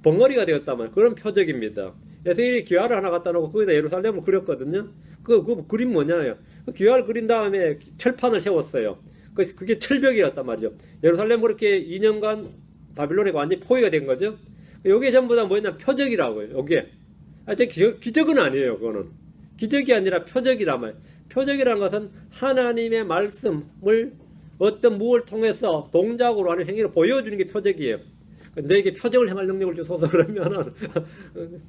벙어리가 되었다면 그런 표적입니다. 에스겔이 기와를 하나 갖다 놓고 거기다 예루살렘을 그렸거든요. 그 그림 뭐냐요? 그 기와를 그린 다음에 철판을 세웠어요. 그게 철벽이었단 말이죠. 예루살렘 그렇게 2년간 바빌론에 완전히 포위가 된 거죠. 요게 전부 다 뭐였냐? 표적이라고요. 요게. 기적은 아니에요. 그거는. 기적이 아니라 표적이란 말이에요. 표적이라는 것은 하나님의 말씀을 어떤 무엇을 통해서 동작으로 하는 행위를 보여주는 게 표적이에요. 너에게 표적을 행할 능력을 주소서 그러면은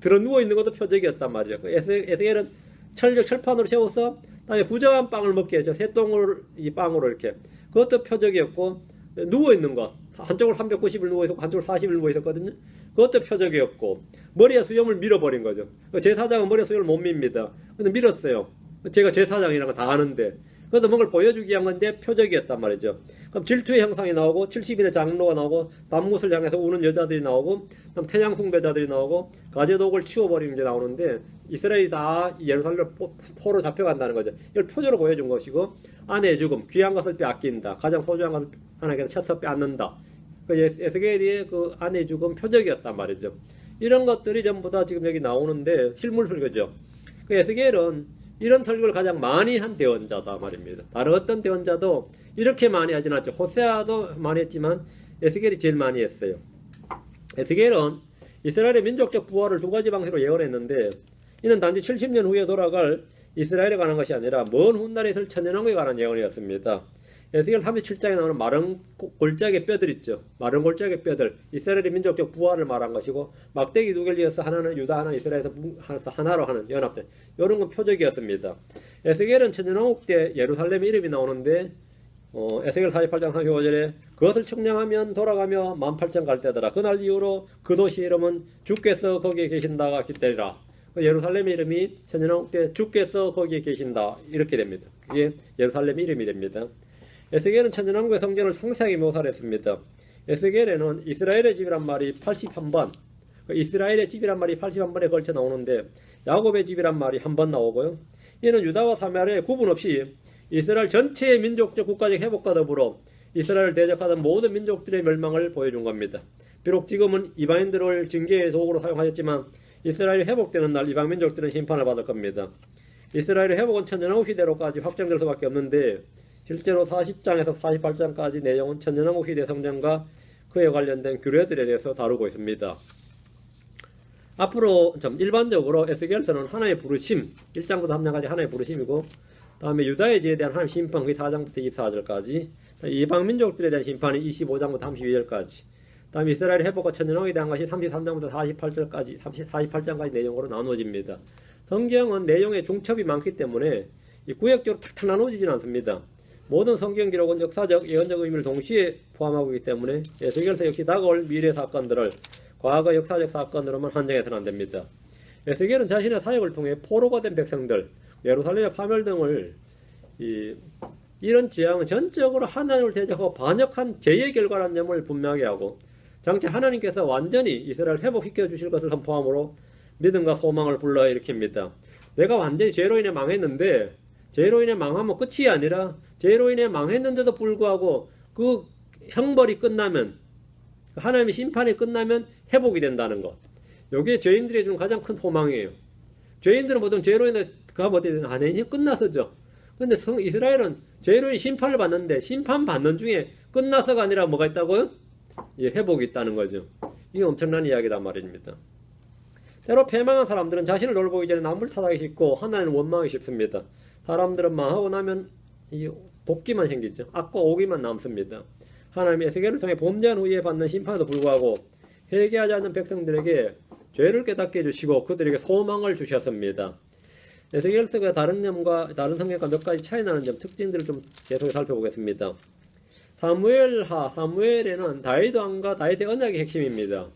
들어 누워 있는 것도 표적이었단 말이죠. 에스겔은 철판으로 세워서 다음에 부정한 빵을 먹게 해죠. 새똥을 이 빵으로 이렇게. 그것도 표적이었고 누워 있는 것. 한쪽으로 390일 누워 있었고 한쪽으로 40일 누워 있었거든요. 그것도 표적이었고 머리에 수염을 밀어버린 거죠. 제사장은 머리에 수염을 못 밉니다. 근데 밀었어요. 제가 제사장이라는 거 다 아는데. 그것도 뭔가를 보여주기 위한 건데 표적이었단 말이죠. 그럼 질투의 형상이 나오고 70인의 장로가 나오고 밤못을 향해서 우는 여자들이 나오고 그럼 태양 숭배자들이 나오고 가제독을 치워버리는 게 나오는데 이스라엘이 다 예루살렘 포로 잡혀간다는 거죠. 이걸 표적으로 보여준 것이고 아내의 죽음, 귀한 것을 빼앗긴다. 가장 소중한 것을 하나님께서 쳐서 빼앗는다. 에스겔의 그 아내의 죽음 표적이었단 말이죠. 이런 것들이 전부 다 지금 여기 나오는데 실물 설교죠. 에스겔은 이런 설교를 가장 많이 한 대언자다 말입니다. 다른 어떤 대언자도 이렇게 많이 하진 않죠. 호세아도 많이 했지만 에스겔이 제일 많이 했어요. 에스겔은 이스라엘의 민족적 부활을 두 가지 방식으로 예언했는데 이는 단지 70년 후에 돌아갈 이스라엘에 관한 것이 아니라 먼 훗날에 있을 천년왕국에 관한 예언이었습니다. 에스겔 37장에 나오는 마른 골짜기 뼈들 있죠. 마른 골짜기 뼈들. 이스라엘의 민족적 부활을 말한 것이고 막대기 두 개를 이어서 하나는 유다, 하나 이스라엘에서 하나로 하는 연합된 이런 건 표적이었습니다. 에스겔은 천년왕국 때 예루살렘 이름이 나오는데 에스겔 48장 35절에 그것을 측량하면 돌아가며 18,000 갈대더라. 그날 이후로 그 도시 이름은 주께서 거기에 계신다가 기때리라. 예루살렘 이름이 천년왕국 때 주께서 거기에 계신다 이렇게 됩니다. 그게 예루살렘 이름이 됩니다. 에스겔은 천년왕국의 성전을 상세하게 묘사를 했습니다. 에스겔에는 이스라엘의 집이란 말이 81번, 이스라엘의 집이란 말이 81번에 걸쳐 나오는데 야곱의 집이란 말이 한 번 나오고요. 이는 유다와 사마리아의 구분 없이 이스라엘 전체의 민족적 국가적 회복과 더불어 이스라엘을 대적하던 모든 민족들의 멸망을 보여준 겁니다. 비록 지금은 이방인들을 징계의 도구로 사용하셨지만 이스라엘이 회복되는 날 이방 민족들은 심판을 받을 겁니다. 이스라엘의 회복은 천년왕국 시대로까지 확정될 수밖에 없는데 실제로 40장에서 48장까지 내용은 천년왕국 시대 성전과 그에 관련된 규례들에 대해서 다루고 있습니다. 앞으로 일반적으로 에스겔서는 하나의 부르심, 1장부터 3장까지 하나의 부르심이고 다음에 유다의 지에 대한 하나님 심판, 그게 4장부터 24절까지, 이방 민족들에 대한 심판이 25장부터 32절까지, 다음에 이스라엘 회복과 천년왕국에 대한 것이 33장부터 48절까지, 48장까지 내용으로 나누어집니다. 성경은 내용의 중첩이 많기 때문에 구역적으로 탁탁 나누어지진 않습니다. 모든 성경 기록은 역사적, 예언적 의미를 동시에 포함하고 있기 때문에 에스겔서 역시 다가올 미래 사건들을 과거 역사적 사건으로만 한정해서는 안 됩니다. 에스겔은 자신의 사역을 통해 포로가 된 백성들, 예루살렘의 파멸 등을 이런 지향은 전적으로 하나님을 대적하고 반역한 죄의 결과라는 점을 분명하게 하고 장차 하나님께서 완전히 이스라엘 회복시켜 주실 것을 선포함으로 믿음과 소망을 불러일으킵니다. 내가 완전히 죄로 인해 망했는데 죄로 인해 망하면 끝이 아니라 죄로 인해 망했는데도 불구하고 그 형벌이 끝나면 하나님의 심판이 끝나면 회복이 된다는 것. 이게 죄인들이 주는 가장 큰 소망이에요. 죄인들은 보통 죄로 인해 가면 어떻게 되나? 내 인생 끝났었죠. 근데 이스라엘은 죄로 인해 심판을 받는데 심판 받는 중에 끝나서가 아니라 뭐가 있다고요? 예, 회복이 있다는 거죠. 이게 엄청난 이야기단 말입니다. 때로 패망한 사람들은 자신을 돌보기 전에 남을 탓하기 쉽고 하나님을 원망하기 쉽습니다. 사람들은 망하고 나면 이 도끼만 생기죠. 악과 오기만 남습니다. 하나님이 에스겔을 통해 범죄한 후에 받는 심판에도 불구하고 회개하지 않는 백성들에게 죄를 깨닫게 해주시고 그들에게 소망을 주셨습니다. 에스겔서가 다른 성경과 몇 가지 차이 나는 점, 특징들을 좀 계속 살펴보겠습니다. 사무엘에는 다윗 왕과 다윗의 언약이 핵심입니다.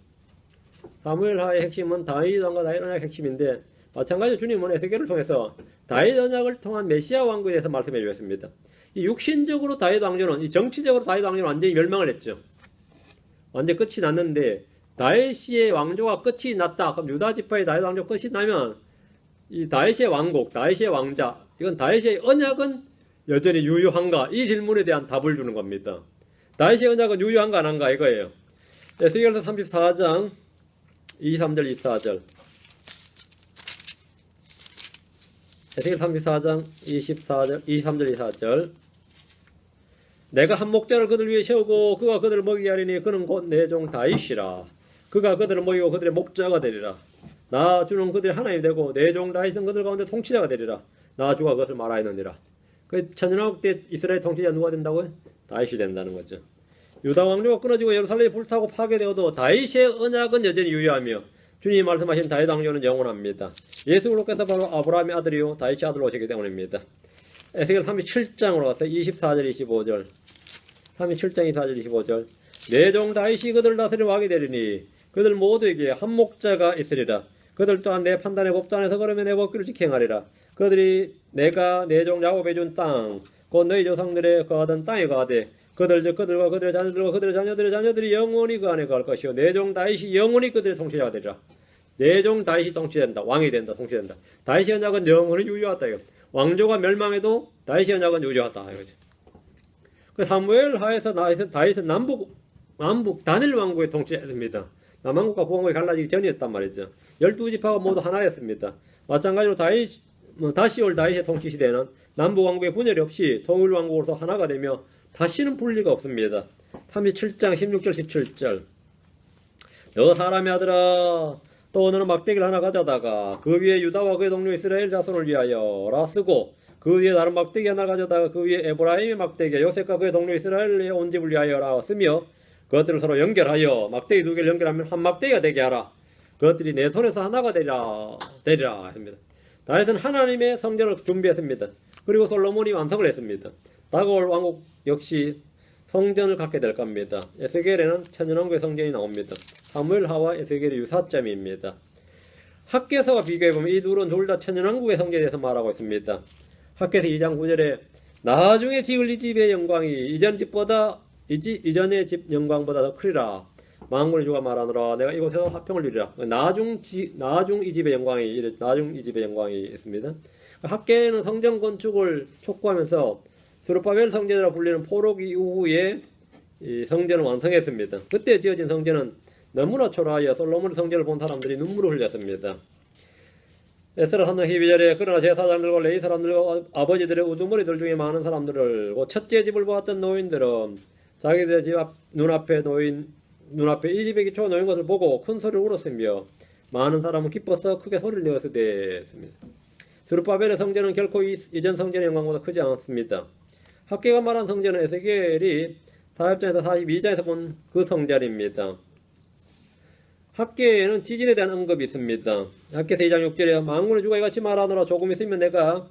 사무엘하의 핵심은 다윗 왕과 다윗 언약의 핵심인데 마찬가지로 주님은 에스겔을 통해서 다윗 언약을 통한 메시아 왕국에 대해서 말씀해 주셨습니다. 이 육신적으로 다윗 왕조는, 이 정치적으로 다윗 왕조는 완전히 멸망을 했죠. 완전히 끝이 났는데 다윗의 왕조가 끝이 났다. 그럼 유다 지파의 다윗 왕조 끝이 나면 이 다윗의 왕국, 다윗의 왕자, 이건 다윗의 언약은 여전히 유효한가? 이 질문에 대한 답을 주는 겁니다. 다윗의 언약은 유효한가 안 한가 이거예요. 에스겔서 34장 23절 24절. 에스겔 34장 23절 24절. 내가 한 목자를 그들 위에 세우고 그가 그들을 먹이게 하리니 그는 곧 내 종 다윗이라. 그가 그들을 먹이고 그들의 목자가 되리라. 나 주는 그들의 하나님이 되고 내 종 다윗은 그들 가운데 통치자가 되리라. 나 주가 그것을 말하였느니라. 그 천년왕국 때 이스라엘 통치자 누가 된다고요? 다윗이 된다는 거죠. 유다 왕조가 끊어지고 예루살렘이 불타고 파괴되어도 다윗의 언약은 여전히 유효하며 주님이 말씀하신 다윗 왕조는 영원합니다. 예수 그리스도께서 바로 아브라함의 아들이요 다윗의 아들로 오시기 때문입니다. 에스겔 37장으로 가서 24절 25절. 37장 24절 25절. 내 종 다윗이 그들을 다스리며 왕이 되리니 그들 모두에게 한 목자가 있으리라. 그들 또한 내 판단의 법단에서 걸으며 내 법규를 지켜행하리라. 그들이 내가 내 종 야곱에 준 땅 곧 너희 조상들의 거하던 땅에 거하되 그들과 그들의 자녀들과 그들의 자녀들의 자녀들이 영원히 그 안에 거할 것이요 내 종 다윗이 영원히 그들의 통치자가 되리라. 내 종 다윗이 통치된다. 왕이 된다. 통치된다. 다윗의 언약은 영원히 유효하다. 이거. 왕조가 멸망해도 다윗의 언약은 유효하다. 이거죠. 그 사무엘하에서 다윗은 남북 단일 왕국의 통치자입니다. 남왕국과 북왕국이 갈라지기 전이었단 말이죠. 12지파가 모두 하나였습니다. 마찬가지로 다시 올 다윗의 통치 시대에는 남북왕국의 분열이 없이 통일왕국으로서 하나가 되며 다시는 분리가 없습니다. 37장 16절 17절. 너 사람의 아들아 또 너는 막대기를 하나 가져다가 그 위에 유다와 그의 동료 이스라엘 자손을 위하여라 쓰고 그 위에 다른 막대기 하나 가져다가 그 위에 에브라임의 막대기 요셉과 그의 동료 이스라엘의 온 집을 위하여라 쓰며 그것들을 서로 연결하여 막대기 두 개를 연결하면 한 막대기가 되게 하라. 그것들이 내 손에서 하나가 되리라 합니다. 다윗은 하나님의 성전을 준비했습니다. 그리고 솔로몬이 완성을 했습니다. 다가올 왕국 역시 성전을 갖게 될 겁니다. 에스겔에는 천연왕국의 성전이 나옵니다. 사무엘하와 에스겔의 유사점입니다. 학개서와 비교해보면 이 둘은 둘 다 천연왕국의 성전에 대해서 말하고 있습니다. 학개서 2장 9절에 나중에 지을 이 집의 영광이 이전 집보다 이전의 집 영광보다 더 크리라. 만군의 주가 말하노라. 내가 이곳에서 화평을 누리라. 나중 이 집의 영광이 있습니다. 학개는 성전 건축을 촉구하면서 스룹바벨 성전이라 불리는 포로기 이후에 이 성전을 완성했습니다. 그때 지어진 성전은 너무나 초라하여 솔로몬의 성전을 본 사람들이 눈물을 흘렸습니다. 에스라 3장 12절에 그러나 제사장들과 레위 사람들과 아버지들의 우두머리들 중에 많은 사람들을 첫째 집을 보았던 노인들은 자기들의 집 눈앞에 이 집에 기초가 놓인 것을 보고 큰 소리를 울었으며 많은 사람은 기뻐서 크게 소리를 내었을 때였습니다. 스룹바벨의 성전은 결코 이전 성전의 영광보다 크지 않았습니다. 학개가 말한 성전은 에스겔이 40장에서 42장에서 본 그 성전입니다. 학개에는 지진에 대한 언급이 있습니다. 학개서 2장 6절에 만군의 주가 이같이 말하노라. 조금 있으면 내가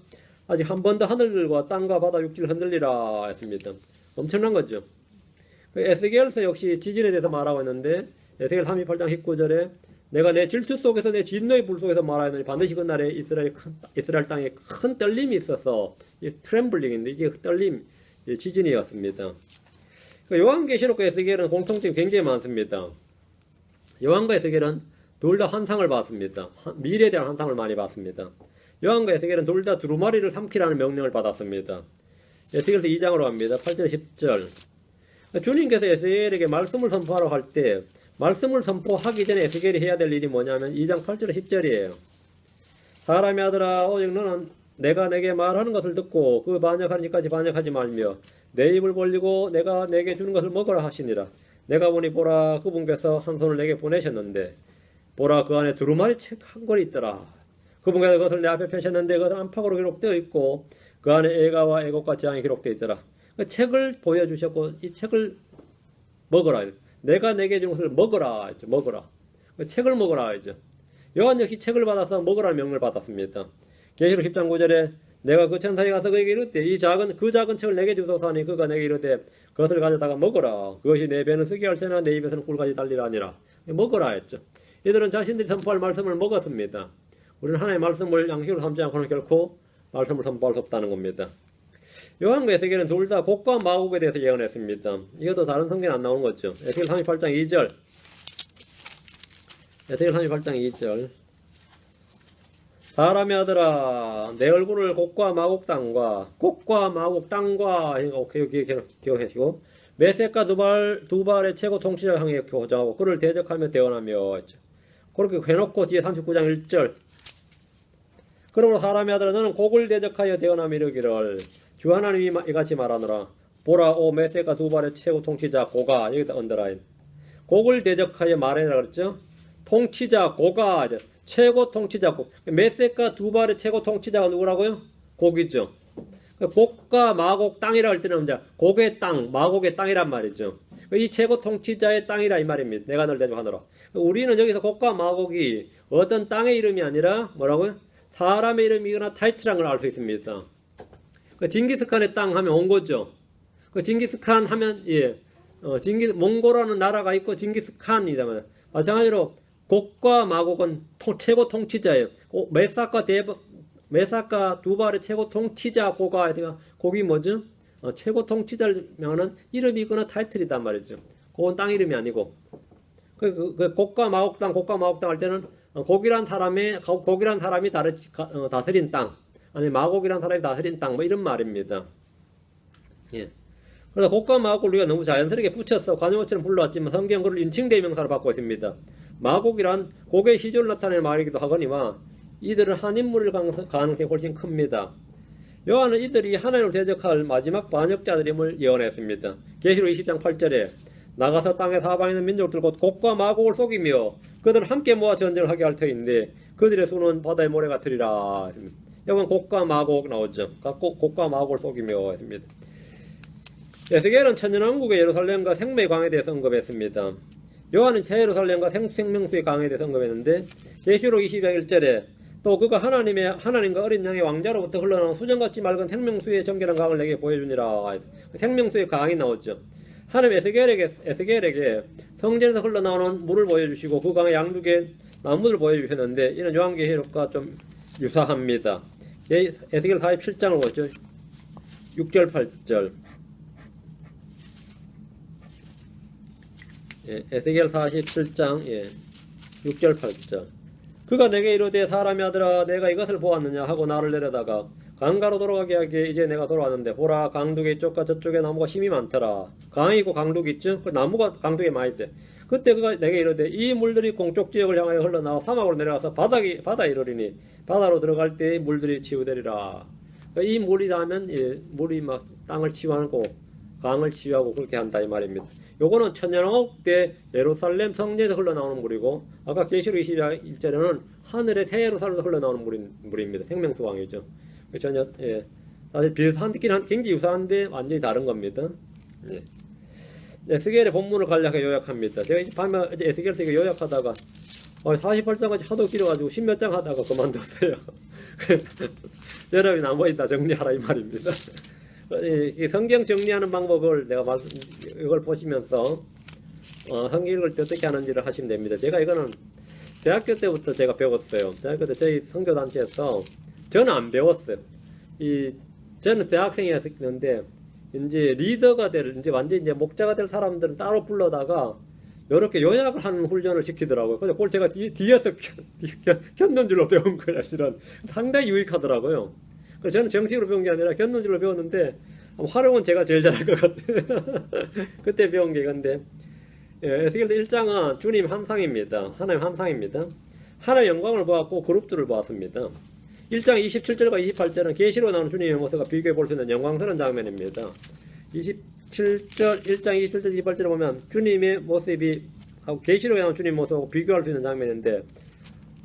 아직 한 번 더 하늘과 땅과 바다 육지를 흔들리라 했습니다. 엄청난 거죠. 에스겔서 역시 지진에 대해서 말하고 있는데 에스겔 38장 19절에 내가 내 질투 속에서 내 진노의 불 속에서 말하였느니 반드시 그날에 이스라엘 땅에 큰 떨림이 있어서 이 트렘블링인데 이게 떨림 지진이었습니다. 요한계시록과 에스겔은 공통점이 굉장히 많습니다. 요한과 에스겔은 둘 다 환상을 봤습니다. 미래에 대한 환상을 많이 봤습니다. 요한과 에스겔은 둘 다 두루마리를 삼키라는 명령을 받았습니다. 에스겔서 2장으로 갑니다. 8절 10절 주님께서 에스겔에게 말씀을 선포하러 갈 때 말씀을 선포하기 전에 에스겔이 해야 될 일이 뭐냐면 2장 8절 10절이에요. 사람의 아들아 오직 너는 내가 내게 말하는 것을 듣고 그 반역하는 일까지 반역하지 말며 내 입을 벌리고 내가 내게 주는 것을 먹으라 하시니라. 내가 보니 보라 그분께서 한 손을 내게 보내셨는데 보라 그 안에 두루마리 책 한 권이 있더라. 그분께서 그것을 내 앞에 펴셨는데 그것은 안팎으로 기록되어 있고 그 안에 애가와 애곡과 재앙이 기록되어 있더라. 그 책을 보여주셨고 이 책을 먹으라. 내가 내게 준 것을 먹으라 했죠. 먹으라. 그 책을 먹으라 했죠. 요한 역시 책을 받아서 먹으라는 명령을 받았습니다. 계시록 10장 9절에 내가 그 천사에 가서 그에게 이르되 그 작은 책을 내게 주소서 하니 그가 내게 이르되 그것을 가져다가 먹으라. 그것이 내 배는 쓰게 할 테나 내 입에서는 꿀까지 달리라 하니라. 먹으라 했죠. 이들은 자신들이 선포할 말씀을 먹었습니다. 우리는 하나님의 말씀을 양식으로 삼지 않고는 결코 말씀을 선포할 수 없다는 겁니다. 요한과 에스겔은 둘 다 곡과 마곡에 대해서 예언했습니다. 이것도 다른 성경에 안 나오는 거죠. 에스겔 38장 2절 에스겔 38장 2절 사람의 아들아 내 얼굴을 곡과 마곡 땅과 기억하시고 메섹과 두 발의 최고 통치자를 향해 교정하고 그를 대적하며 대언하며 했죠. 그렇게 해놓고 뒤에 39장 1절 그러므로 사람의 아들아 너는 곡을 대적하여 대언하며 이르기를 주 하나님이 이같이 말하노라. 보라 오 메섹과 두 발의 최고 통치자 고가 여기다 언더라인 곡을 대적하여 말해라 그랬죠. 통치자 고가 최고 통치자 곡 메섹과 두 발의 최고 통치자가 누구라고요? 곡이죠. 곡과 마곡 땅이라 할 때는 이제 곡의 땅 마곡의 땅이란 말이죠. 이 최고 통치자의 땅이라 이 말입니다. 내가 널 대적하노라. 우리는 여기서 곡과 마곡이 어떤 땅의 이름이 아니라 뭐라고요? 사람의 이름이거나 타이틀이라는 걸 알 수 있습니다. 징기스칸의 땅 하면 옹고죠. 징기스칸 하면 몽고라는 나라가 있고 징기스칸이다. 마찬가지로 곡과 마곡은 최고 통치자예요. 메삭과 두 발의 최고 통치자 고가 곡이 뭐죠? 최고 통치자를 명하는 이름이거나 타이틀이단 말이죠. 그건 땅 이름이 아니고 곡과 마곡 땅 할 때는 곡이란 사람이 다스린 땅 아니 마곡이란 사람이 다스린 땅 뭐 이런 말입니다. 예. 그래서 곡과 마곡을 우리가 너무 자연스럽게 붙여서 관용어처럼 불러왔지만 성경 그를 인칭대명사로 받고 있습니다. 마곡이란 곡의 시조를 나타내는 말이기도 하거니와 이들은 한 인물일 가능성이 훨씬 큽니다. 요한은 이들이 하나님을 대적할 마지막 반역자들임을 예언했습니다. 계시록 20장 8절에 나가서 땅의 사방에 있는 민족들 곧 곡과 마곡을 속이며 그들을 함께 모아 전쟁을 하게 할 터인데 그들의 수는 바다의 모래 같으리라. 여러분 곡과 마곡 나오죠. 곡과 마곡을 속이며 했습니다. 에스겔은 천년왕국의 예루살렘과 생명의 강에 대해서 언급했습니다. 요한은 새 예루살렘과 생명수의 강에 대해서 언급했는데 계시록 20장 1절에 또 그가 하나님과 어린 양의 왕자로부터 흘러나온 수정같이 맑은 생명수의 정결한 강을 내게 보여주니라. 생명수의 강이 나오죠. 하나님 에스겔에게 성전에서 흘러나오는 물을 보여주시고 그 강의 양쪽에 나무를 보여주셨는데 이는 요한계시록과 좀 유사합니다. 에스겔 47장을 보죠. 6절 8절. 에스겔 47장 6절 8절. 그가 내게 이르되 사람의 아들아 내가 이것을 보았느냐 하고 나를 내려다가 강가로 돌아가게 하기에 이제 내가 돌아왔는데 보라 강둑의 이쪽과 저쪽에 나무가 힘이 많더라. 강이 있고 강둑이 있죠. 그 나무가 강둑에 많이 있대. 그때 그가 내게 이르되 이 물들이 동쪽 지역을 향하여 흘러나와 사막으로 내려가서 바다에 이르리니 바다로 들어갈 때 물들이 치유되리라. 그러니까 이 물이 나면 물이 막 땅을 치유하고 강을 치유하고 그렇게 한다 이 말입니다. 요거는 천년왕국 때 예루살렘 성전에서 흘러나오는 물이고 아까 계시록 21절에는 하늘의 새 예루살렘에서 흘러나오는 물입니다. 생명수강이죠. 전혀 사실 비슷한긴 한 굉장히 유사한데 완전히 다른 겁니다. 에스겔의 본문을 간략하게 요약합니다. 제가 밤에 에스겔에서 이거 요약하다가 48장까지 하도 길어가지고 10몇 장 하다가 그만뒀어요. 여러분이 나머지 다 정리하라 이 말입니다. 성경 정리하는 방법을 내가 이걸 보시면서 성경 읽을 때 어떻게 하는지를 하시면 됩니다. 제가 이거는 대학교 때부터 제가 배웠어요. 대학교 때 저희 선교단체에서 저는 안 배웠어요. 저는 대학생이었는데 이제 리더가 이제 완전 이제 목자가 될 사람들은 따로 불러다가 이렇게 요약을 하는 훈련을 시키더라고요. 근데 그걸 제가 뒤에서 견눈질로 배운 거야, 실은. 상당히 유익하더라고요. 그래서 저는 정식으로 배운 게 아니라 견눈질로 배웠는데 활용은 제가 제일 잘할 것 같아요. 그때 배운 게 이건데 에스겔 1장은 주님 환상입니다. 하나님 환상입니다. 하나님의 영광을 보았고 그룹들을 보았습니다. 1장 27절과 28절은 계시로 나오는 주님의 모습과 비교해 볼 수 있는 영광스러운 장면입니다. 1장 27절 28절을 보면 주님의 모습이 하고 계시로 나오는 주님의 모습하고 비교할 수 있는 장면인데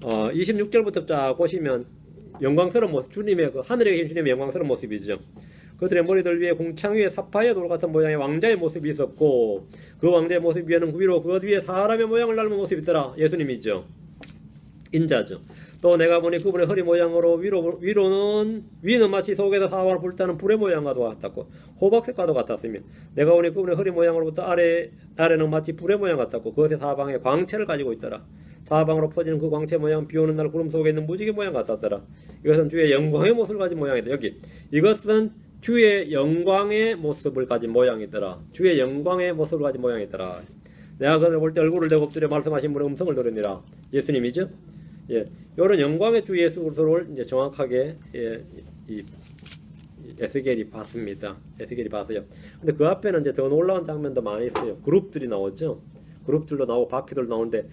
26절부터 쫙 보시면 영광스러운 모습, 주님의 하늘에 계신 주님의 영광스러운 모습이죠. 그들의 머리들 위에 궁창 위에 사파이어 돌 같은 모양의 왕자의 모습이 있었고 그 왕자의 모습 위에는 위로 그 위에 사람의 모양을 닮은 모습이 있더라. 예수님이죠. 인자죠. 또 내가 보니 그분의 허리 모양으로 위는 마치 속에서 사방을 불타는 불의 모양과도 같았고 호박색과도 같았으며 내가 보니 그분의 허리 모양으로부터 아래는 마치 불의 모양 같았고 그것의 사방에 광채를 가지고 있더라. 사방으로 퍼지는 그 광채 모양 비오는 날 구름 속에 있는 무지개 모양 같았더라. 이것은 주의 영광의 모습을 가진 모양이다. 여기 이것은 주의 영광의 모습을 가진 모양이더라. 주의 영광의 모습을 가진 모양이더라. 내가 그것을 볼 때 얼굴을 내고 엎드려 말씀하신 분의 음성을 들으니라. 예수님이죠. 이런 영광의 주 예수 그리스도를 이제 정확하게 이 에스겔이 봤습니다. 에스겔이 봤어요. 근데 그 앞에는 이제 더 놀라운 장면도 많이 있어요. 그룹들이 나오죠. 그룹들도 나오고 바퀴들 나오는데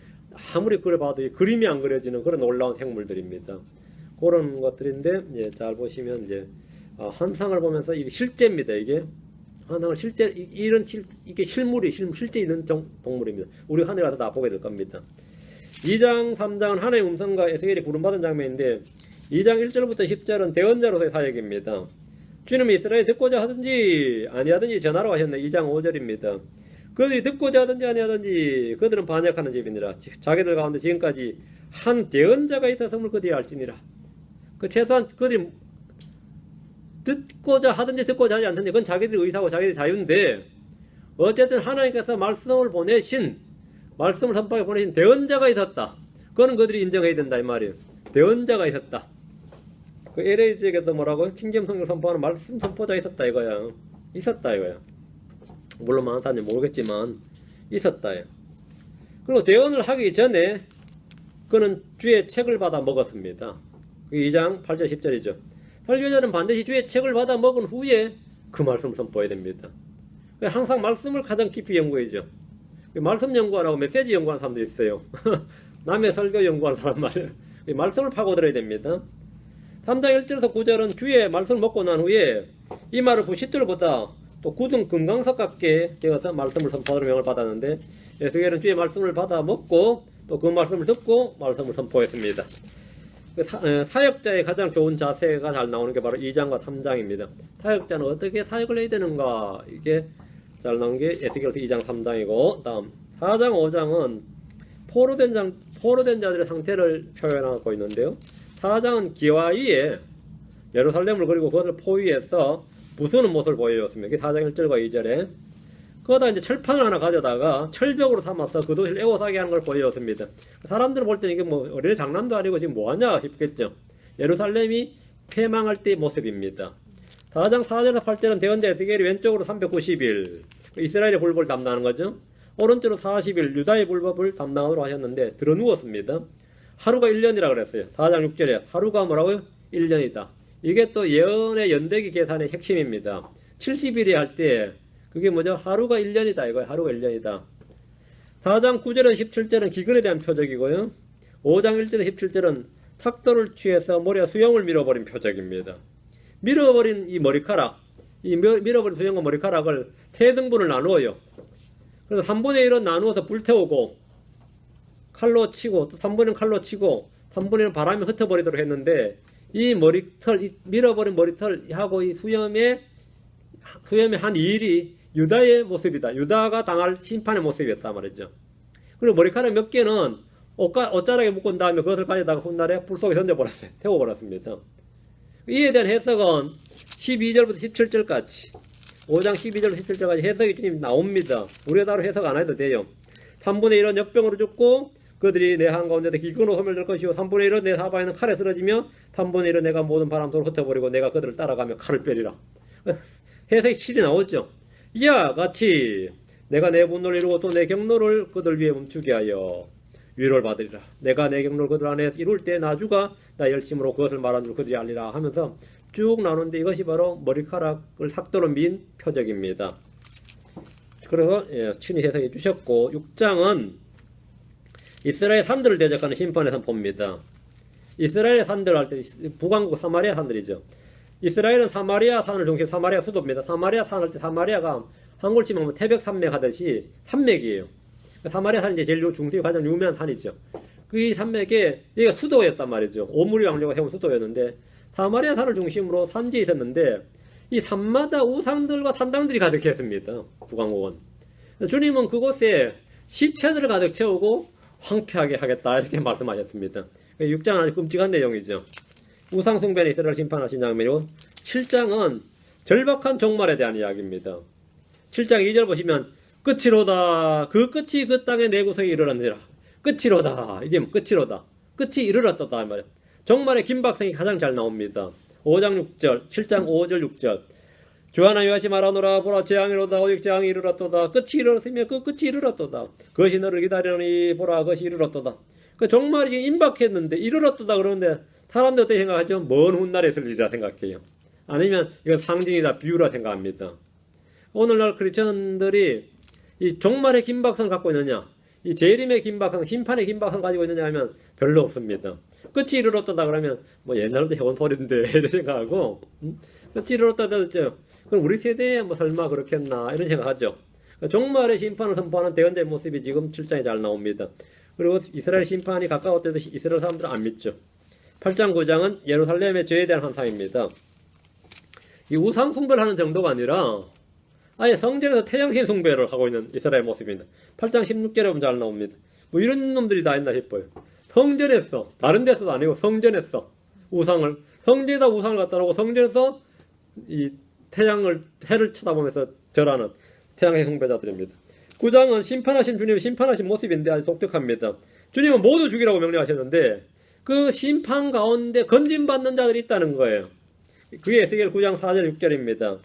아무리 그려봐도 이 그림이 안 그려지는 그런 놀라운 생물들입니다. 그런 것들인데 잘 보시면 이제 환상을 보면서 이게 실제입니다. 이게 환상을 실제 이게 실제 있는 동물입니다. 우리 하늘에 가서 다 보게 될 겁니다. 2장 3장은 하나님의 음성과 에스겔이 부름받은 장면인데 2장 1절부터 10절은 대언자로서의 사역입니다. 주님이 이스라엘이 듣고자 하든지 아니하든지 전하러 가셨네. 2장 5절입니다. 그들이 듣고자 하든지 아니하든지 그들은 반역하는 집이니라. 자기들 가운데 지금까지 한 대언자가 있었음을 그들이 알지니라. 최소한 그들이 듣고자 하든지 듣고자 하지 않든지 그건 자기들의 의사고 자기들의 자유인데 어쨌든 하나님께서 말씀을 선포하게 보내신 대언자가 있었다. 그거는 그들이 인정해야 된다 이 말이에요. 대언자가 있었다. 그 LA지에게도 뭐라고 킹잼 성경 선포하는 말씀 선포자 있었다 이거야. 있었다 이거야. 물론 많은 사람이 모르겠지만 있었다. 그리고 대언을 하기 전에 그는 주의 책을 받아 먹었습니다. 2장 8절 10절이죠. 설교자는 반드시 주의 책을 받아 먹은 후에 그 말씀을 선포해야 됩니다. 항상 말씀을 가장 깊이 연구해야죠. 말씀 연구하라고 메시지 연구하는 사람도 있어요. 남의 설교 연구하는 사람 말이에요. 말씀을 파고들어야 됩니다. 3장 1절에서 9절은 주의 말씀을 먹고 난 후에 이 말을 부싯돌보다 또 굳은 금강석 같게 되어서 말씀을 선포하는 명을 받았는데 에스겔은 주의 말씀을 받아 먹고 또 그 말씀을 듣고 말씀을 선포했습니다. 사역자의 가장 좋은 자세가 잘 나오는 게 바로 2장과 3장입니다. 사역자는 어떻게 사역을 해야 되는가 이게 잘 나온 게 에스겔서 2장 3장이고 다음 4장 5장은 포로된 자들의 상태를 표현하고 있는데요. 4장은 기와 위에 예루살렘을 그리고 그것을 포위해서 부수는 모습을 보여줬습니다. 4장 1절과 2절에. 거기다 이제 철판을 하나 가져다가 철벽으로 삼아서 그 도시를 에워싸게 하는 걸 보여줬습니다. 사람들은 볼 때는 이게 뭐 어린애 장난도 아니고 지금 뭐하냐 싶겠죠. 예루살렘이 패망할 때의 모습입니다. 4장 4절에서 8절은 대언자 에스겔이 왼쪽으로 390일 이스라엘의 불법을 담당하는 거죠. 오른쪽으로 40일 유다의 불법을 담당하도록 하셨는데 들어 누웠습니다. 하루가 1년이라 그랬어요. 4장 6절에 하루가 뭐라고요? 1년이다. 이게 또 예언의 연대기 계산의 핵심입니다. 70일이 할 때 그게 뭐죠? 하루가 1년이다 이거예요. 하루가 1년이다. 4장 9절에서 17절은 기근에 대한 표적이고요. 5장 1절에서 17절은 탁도를 취해서 모래 수영을 밀어버린 표적입니다. 밀어버린 이 머리카락, 이 밀어버린 수영과 머리카락을 세 등분을 나누어요. 그래서 3분의 1은 나누어서 불태우고 칼로 치고 또 3분의 1은 칼로 치고 3분의 1은 바람이 흩어버리도록 했는데 이 머리털, 이 밀어버린 머리털하고 이 수염의 한 일이 유다의 모습이다. 유다가 당할 심판의 모습이었단 말이죠. 그리고 머리카락 몇 개는 옷자락에 묶은 다음에 그것을 가져다가 훗날에 불 속에 던져버렸어요. 태워버렸습니다. 이에 대한 해석은 12절부터 17절까지 5장 12절부터 17절까지 해석이 좀 나옵니다. 우리가 따로 해석 안 해도 돼요. 3분의 1은 역병으로 죽고 그들이 내 한가운데서 기근으로 소멸될 것이요 3분의 1은 내 사방에는 칼에 쓰러지며 3분의 1은 내가 모든 바람도로 흩어버리고 내가 그들을 따라가며 칼을 빼리라. 해석이 실이 나오죠. 이와 같이 내가 내 분노를 이루고 또 내 경로를 그들 위에 멈추게 하여 위로를 받으리라. 내가 내 경로를 그들 안에 이룰 때 나주가 나 열심으로 그것을 말한 줄 그들이 알리라 하면서 쭉 나오는데 이것이 바로 머리카락을 삭도로 민 표적입니다. 그래서 친히 해석해 주셨고 6장은 이스라엘 산들을 대적하는 심판의 선포입니다. 이스라엘 산들 할 때 북왕국 사마리아 산들이죠. 이스라엘은 사마리아 산을 중심 사마리아 수도입니다. 사마리아 산 할 때 사마리아가 한국을 치면 태백 산맥 하듯이 산맥이에요. 사마리아 산이 제일 중심이 가장 유명한 산이죠. 그 산맥에 여기가 수도였단 말이죠. 오므리 왕조가 세운 수도였는데 사마리아 산을 중심으로 산지에 있었는데 이 산마다 우상들과 산당들이 가득했습니다. 북왕국은. 주님은 그곳에 시체들을 가득 채우고 황폐하게 하겠다 이렇게 말씀하셨습니다. 6장은 아주 끔찍한 내용이죠. 우상숭배는 이스라엘 심판하신 장면이고 7장은 절박한 종말에 대한 이야기입니다. 7장 2절 보시면 끝이로다. 그 끝이 그 땅의 내구석에 이르렀느니라. 끝이로다. 이게 끝이로다. 끝이 이르렀다 말이야. 종말의 긴박성이 가장 잘 나옵니다. 5장 6절, 7장 5절 6절. 주 하나님 하지 말아노라. 보라 재앙이로다. 오직 재앙이 이르렀도다. 끝이 이르렀으며 그 끝이 이르렀도다. 그것이 너를 기다리니 보라 그것이 이르렀도다. 그 종말이 지금 임박했는데 이르렀도다 그러는데 사람들 어떻게 생각하죠? 먼 훗날에 있을 일이라 생각해요. 아니면 이건 상징이다 비유라 생각합니다. 오늘날 크리스천들이 이 종말의 긴박성을 갖고 있느냐, 이 재림의 긴박성, 심판의 긴박성을 가지고 있느냐 하면 별로 없습니다. 끝이 이르렀다 그러면 뭐 옛날부터 해온 소리인데 이런 생각하고 끝이 이르렀다 했죠. 그럼 우리 세대에 뭐 설마 그렇겠나 이런 생각하죠. 종말의 심판을 선포하는 대언자의 모습이 지금 7장에 잘 나옵니다. 그리고 이스라엘 심판이 가까웠을 때 이스라엘 사람들은 안 믿죠. 8장 9장은 예루살렘의 죄에 대한 환상입니다. 이 우상 숭배를 하는 정도가 아니라 아예 성전에서 태양신 숭배를 하고 있는 이스라엘 모습입니다. 8장 16절에 보면 잘 나옵니다. 뭐 이런 놈들이 다 있나 싶어요. 성전에서, 다른 데서도 아니고 성전에서 성전에다 우상을 갖다 놓고 성전에서 이 해를 쳐다보면서 절하는 태양신 숭배자들입니다. 9장은 심판하신 주님의 심판하신 모습인데 아주 독특합니다. 주님은 모두 죽이라고 명령하셨는데 그 심판 가운데 건진받는 자들이 있다는 거예요. 그게 에스겔 9장 4절 6절입니다.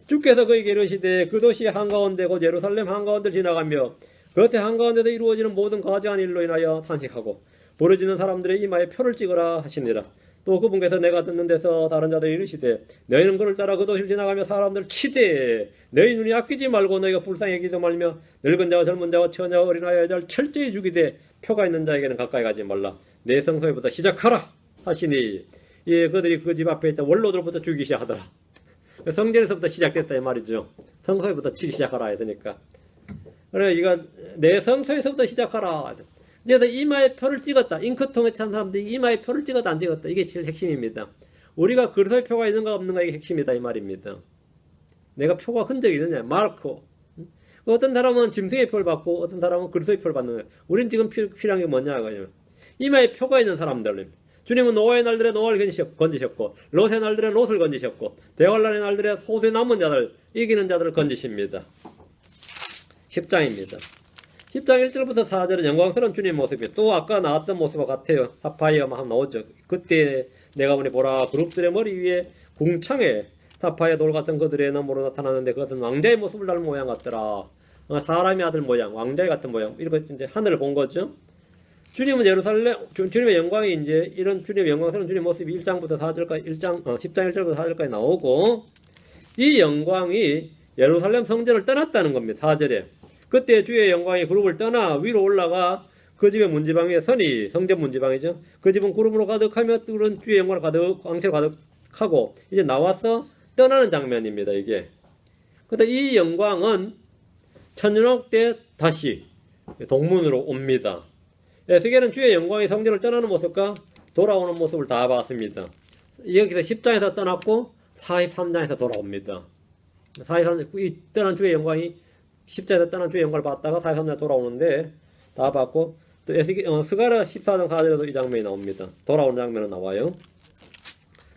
주께서 그에게 이르시되 그 도시 한가운데 곧 예루살렘 한가운데를 지나가며 그것의 한가운데서 이루어지는 모든 거짓한 일로 인하여 탄식하고 부르짖는 사람들의 이마에 표를 찍으라 하시니라. 또 그분께서 내가 듣는 데서 다른 자들이 이르시되 너희는 그를 따라 그 도시를 지나가며 사람들을 치되 너희 눈이 아끼지 말고 너희가 불쌍히 여기지 말며 늙은 자와 젊은 자와 처녀와 어린아이 여자를 철저히 죽이되 표가 있는 자에게는 가까이 가지 말라. 내 성소에부터 시작하라 하시니 예, 그들이 그 집 앞에 있던 원로들부터 죽이기 시작하더라. 성전에서부터 시작됐다 이 말이죠. 성소에부터 치기 시작하라 했으니까. 그래 이거 내 성소에서부터 시작하라. 그래서 이마에 표를 찍었다. 잉크통에 찬 사람들이 이마에 표를 찍었다 안 찍었다. 이게 제일 핵심입니다. 우리가 그리스도의 표가 있는가 없는가 이게 핵심이다 이 말입니다. 내가 표가 흔적이 있느냐. 마르코. 어떤 사람은 짐승의 표를 받고 어떤 사람은 그리스도의 표를 받는 거예요. 우린 지금 필요한 게 뭐냐. 이마에 표가 있는 사람들. 주님은 노아의 날들에 노아를 건지셨고 롯의 날들에 롯을 건지셨고 대환란의 날들에 소수의 남은 자들 이기는 자들을 건지십니다. 10장입니다. 10장 1절부터 4절은 영광스러운 주님 모습이 또 아까 나왔던 모습과 같아요. 사파이어만 하면 나오죠. 그때 내가 보니 보라 그룹들의 머리 위에 궁창에 사파이어 돌 같은 그들의 너머로 나타나는데 그것은 왕자의 모습을 닮은 모양 같더라. 사람의 아들 모양, 왕자의 같은 모양. 이렇게 이제 하늘을 본 거죠. 주님은 주님의 영광이 이제 이런 주님의 영광스러운 주님 모습이 1장부터 4절까지 10장 1절부터 4절까지 나오고 이 영광이 예루살렘 성전을 떠났다는 겁니다. 4절에. 그때 주의 영광이 그룹을 떠나 위로 올라가 그 집의 문지방 위에 서니 성전 문지방이죠. 그 집은 구름으로 가득하며 뚫은 주의 영광을 광채로 가득하고 이제 나와서 떠나는 장면입니다. 이게. 그래서 이 영광은 천년왕 때 다시 동문으로 옵니다. 에스겔은 주의 영광이 성전을 떠나는 모습과 돌아오는 모습을 다 봤습니다. 여기서 10장에서 떠났고 43장에서 돌아옵니다. 43장 이 떠난 주의 영광이 10장에서 떠난 주의 영광을 봤다가 43장에 돌아오는데 다 봤고 또 스가랴 14장 4절에도 이 장면이 나옵니다. 돌아오는 장면은 나와요.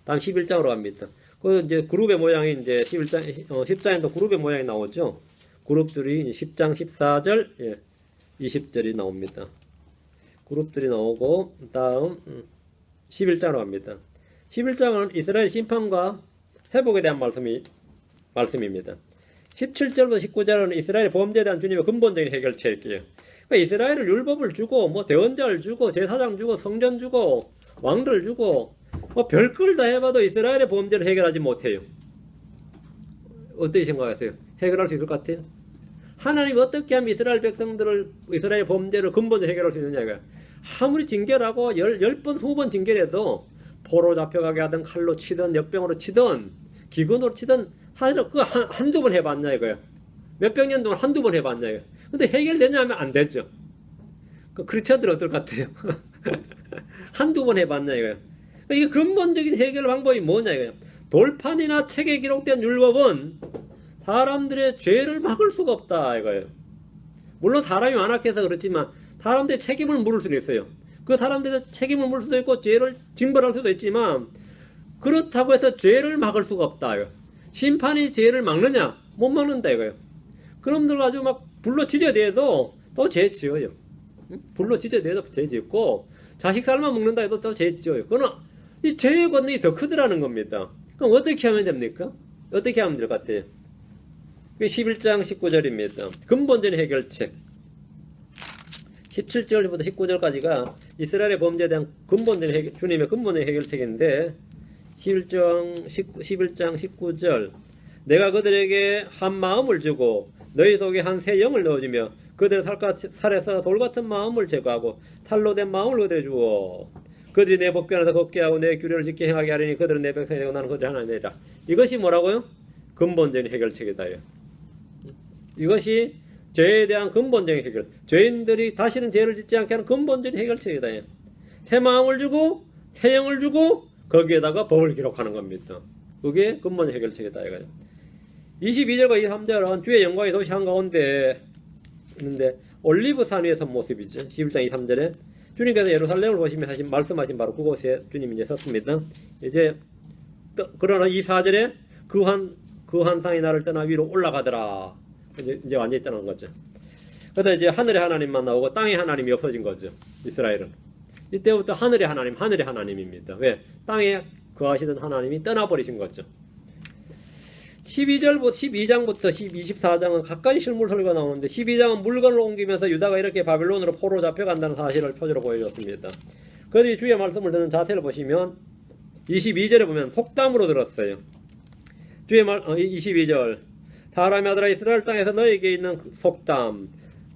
다음 11장으로 갑니다. 그 이제 그룹의 모양이 이제 10장에도 그룹의 모양이 나오죠. 그룹들이 10장 14절 20절이 나옵니다. 그룹들이 나오고 다음 11장으로 갑니다. 11장은 이스라엘 심판과 회복에 대한 말씀입니다. 17절부터 19절은 이스라엘의 범죄에 대한 주님의 근본적인 해결책이에요. 그러니까 이스라엘을 율법을 주고 뭐 대언자를 주고 제사장 주고 성전 주고 왕들 주고 뭐 별걸 다 해봐도 이스라엘의 범죄를 해결하지 못해요. 어떻게 생각하세요? 해결할 수 있을 것 같아요? 하나님이 어떻게 하면 이스라엘 백성들을 이스라엘 범죄를 근본적으로 해결할 수 있느냐 이거야. 아무리 징계라고 10번 20번 징계해도 포로 잡혀가게 하든 칼로 치든 역병으로 치든 기근으로 치든 하여튼 그 한두 번 해봤냐 이거야. 몇백 년 동안 한두 번 해봤냐 이거야. 근데 해결되냐 하면 안 되죠. 그 크리스천들은 어떨 것 같아요? 한두 번 해봤냐 이거야. 이게 근본적인 해결 방법이 뭐냐 이거야. 돌판이나 책에 기록된 율법은 사람들의 죄를 막을 수가 없다 이거예요. 물론 사람이 완악해서 그렇지만 사람들의 책임을 물을 수는 있어요. 그 사람들의 책임을 물을 수도 있고 죄를 징벌할 수도 있지만 그렇다고 해서 죄를 막을 수가 없다 이거예요. 심판이 죄를 막느냐? 못 막는다 이거예요. 그놈들 가지고 막 불로 지저대도 또 죄 지어요. 불로 지저대도 죄 짓고 자식 살만 먹는다 해도 또 죄 지어요. 그러나 이 죄의 권능이 더 크더라는 겁니다. 그럼 어떻게 하면 됩니까? 어떻게 하면 될 것 같아요? 11장 19절입니다. 근본적인 해결책. 17절부터 19절까지가 이스라엘의 범죄에 대한 근본적인 주님의 근본적인 해결책인데 11장 19절 내가 그들에게 한 마음을 주고 너희 속에 한 새 영을 넣어주며 그들의 살에서 돌같은 마음을 제거하고 탈로 된 마음을 그들에게 주어 그들이 내 법궤 안에서 걷게 하고 내 규례를 지켜 행하게 하리니 그들은 내 백성이 되고 나는 그들의 하나님이라. 이것이 뭐라고요? 근본적인 해결책이다. 이것이 죄에 대한 근본적인 해결. 죄인들이 다시는 죄를 짓지 않게 하는 근본적인 해결책이다. 새 마음을 주고 새 영을 주고 거기에다가 법을 기록하는 겁니다. 그게 근본적인 해결책이다. 22절과 23절은 주의 영광이 도시 한가운데 있는데 올리브산 위에 선 모습이죠. 11장 23절에 주님께서 예루살렘을 보시며 말씀하신 바로 그곳에 주님이 이제 섰습니다. 이제 그러나 24절에 그 환상이 나를 떠나 위로 올라가더라. 이제 완전히 떠난 거죠. 그러다 이제 하늘의 하나님만 나오고 땅의 하나님이 없어진 거죠. 이스라엘은. 이때부터 하늘의 하나님입니다. 왜? 땅에 거하시던 하나님이 떠나버리신 거죠. 12장부터 24장은 각가지 실물 설교가 나오는데 12장은 물건을 옮기면서 유다가 이렇게 바빌론으로 포로 잡혀간다는 사실을 표지로 보여줬습니다. 그들이 주의 말씀을 듣는 자세를 보시면 22절에 보면 속담으로 들었어요. 22절 사람의 아들아 이스라엘 땅에서 너에게 있는 그 속담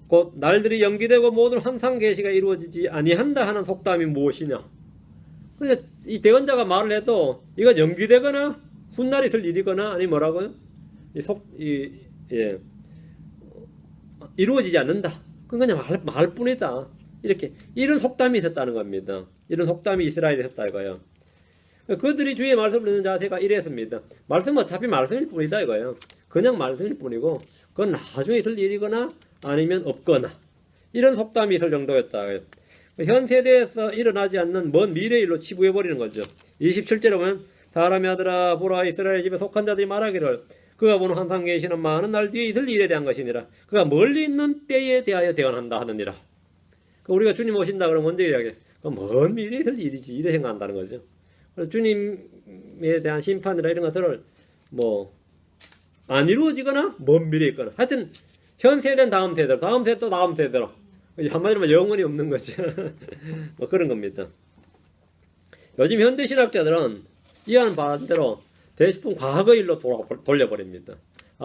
곧 날들이 연기되고 모든 환상 계시가 이루어지지 아니한다 하는 속담이 무엇이냐. 그러니까 이 대언자가 말을 해도 이거 연기되거나 훗날이 있을 일이거나 아니 뭐라고요? 이루어지지 않는다. 그건 그냥 말뿐이다. 이렇게 이런 속담이 있었다는 겁니다. 이런 속담이 이스라엘에 있었다 이거예요. 그들이 주의 말씀을 듣는 자세가 이랬습니다. 말씀은 어차피 말씀일 뿐이다 이거예요. 그냥 말씀일 뿐이고 그건 나중에 있을 일이거나 아니면 없거나 이런 속담이 있을 정도였다. 현 세대에서 일어나지 않는 먼 미래 일로 치부해버리는 거죠. 27절에 보면 사람의 아들아 보라 이스라엘 집에 속한 자들이 말하기를 그가 보는 환상 계시는 많은 날 뒤에 있을 일에 대한 것이니라. 그가 멀리 있는 때에 대하여 대언한다 하느니라. 우리가 주님 오신다 그러면 먼저 이야기해. 먼 미래에 있을 일이지 이래 생각한다는 거죠. 그래서 주님에 대한 심판이나 이런 것들을 안 이루어지거나 먼 미래에 있거나 하여튼 현 세대는 다음 세대로 다음 세대 또 다음 세대로 한마디로 영원히 없는 거죠. 그런 겁니다. 요즘 현대 신학자들은 이와는 반대로 대부분 과거 일로 돌려버립니다.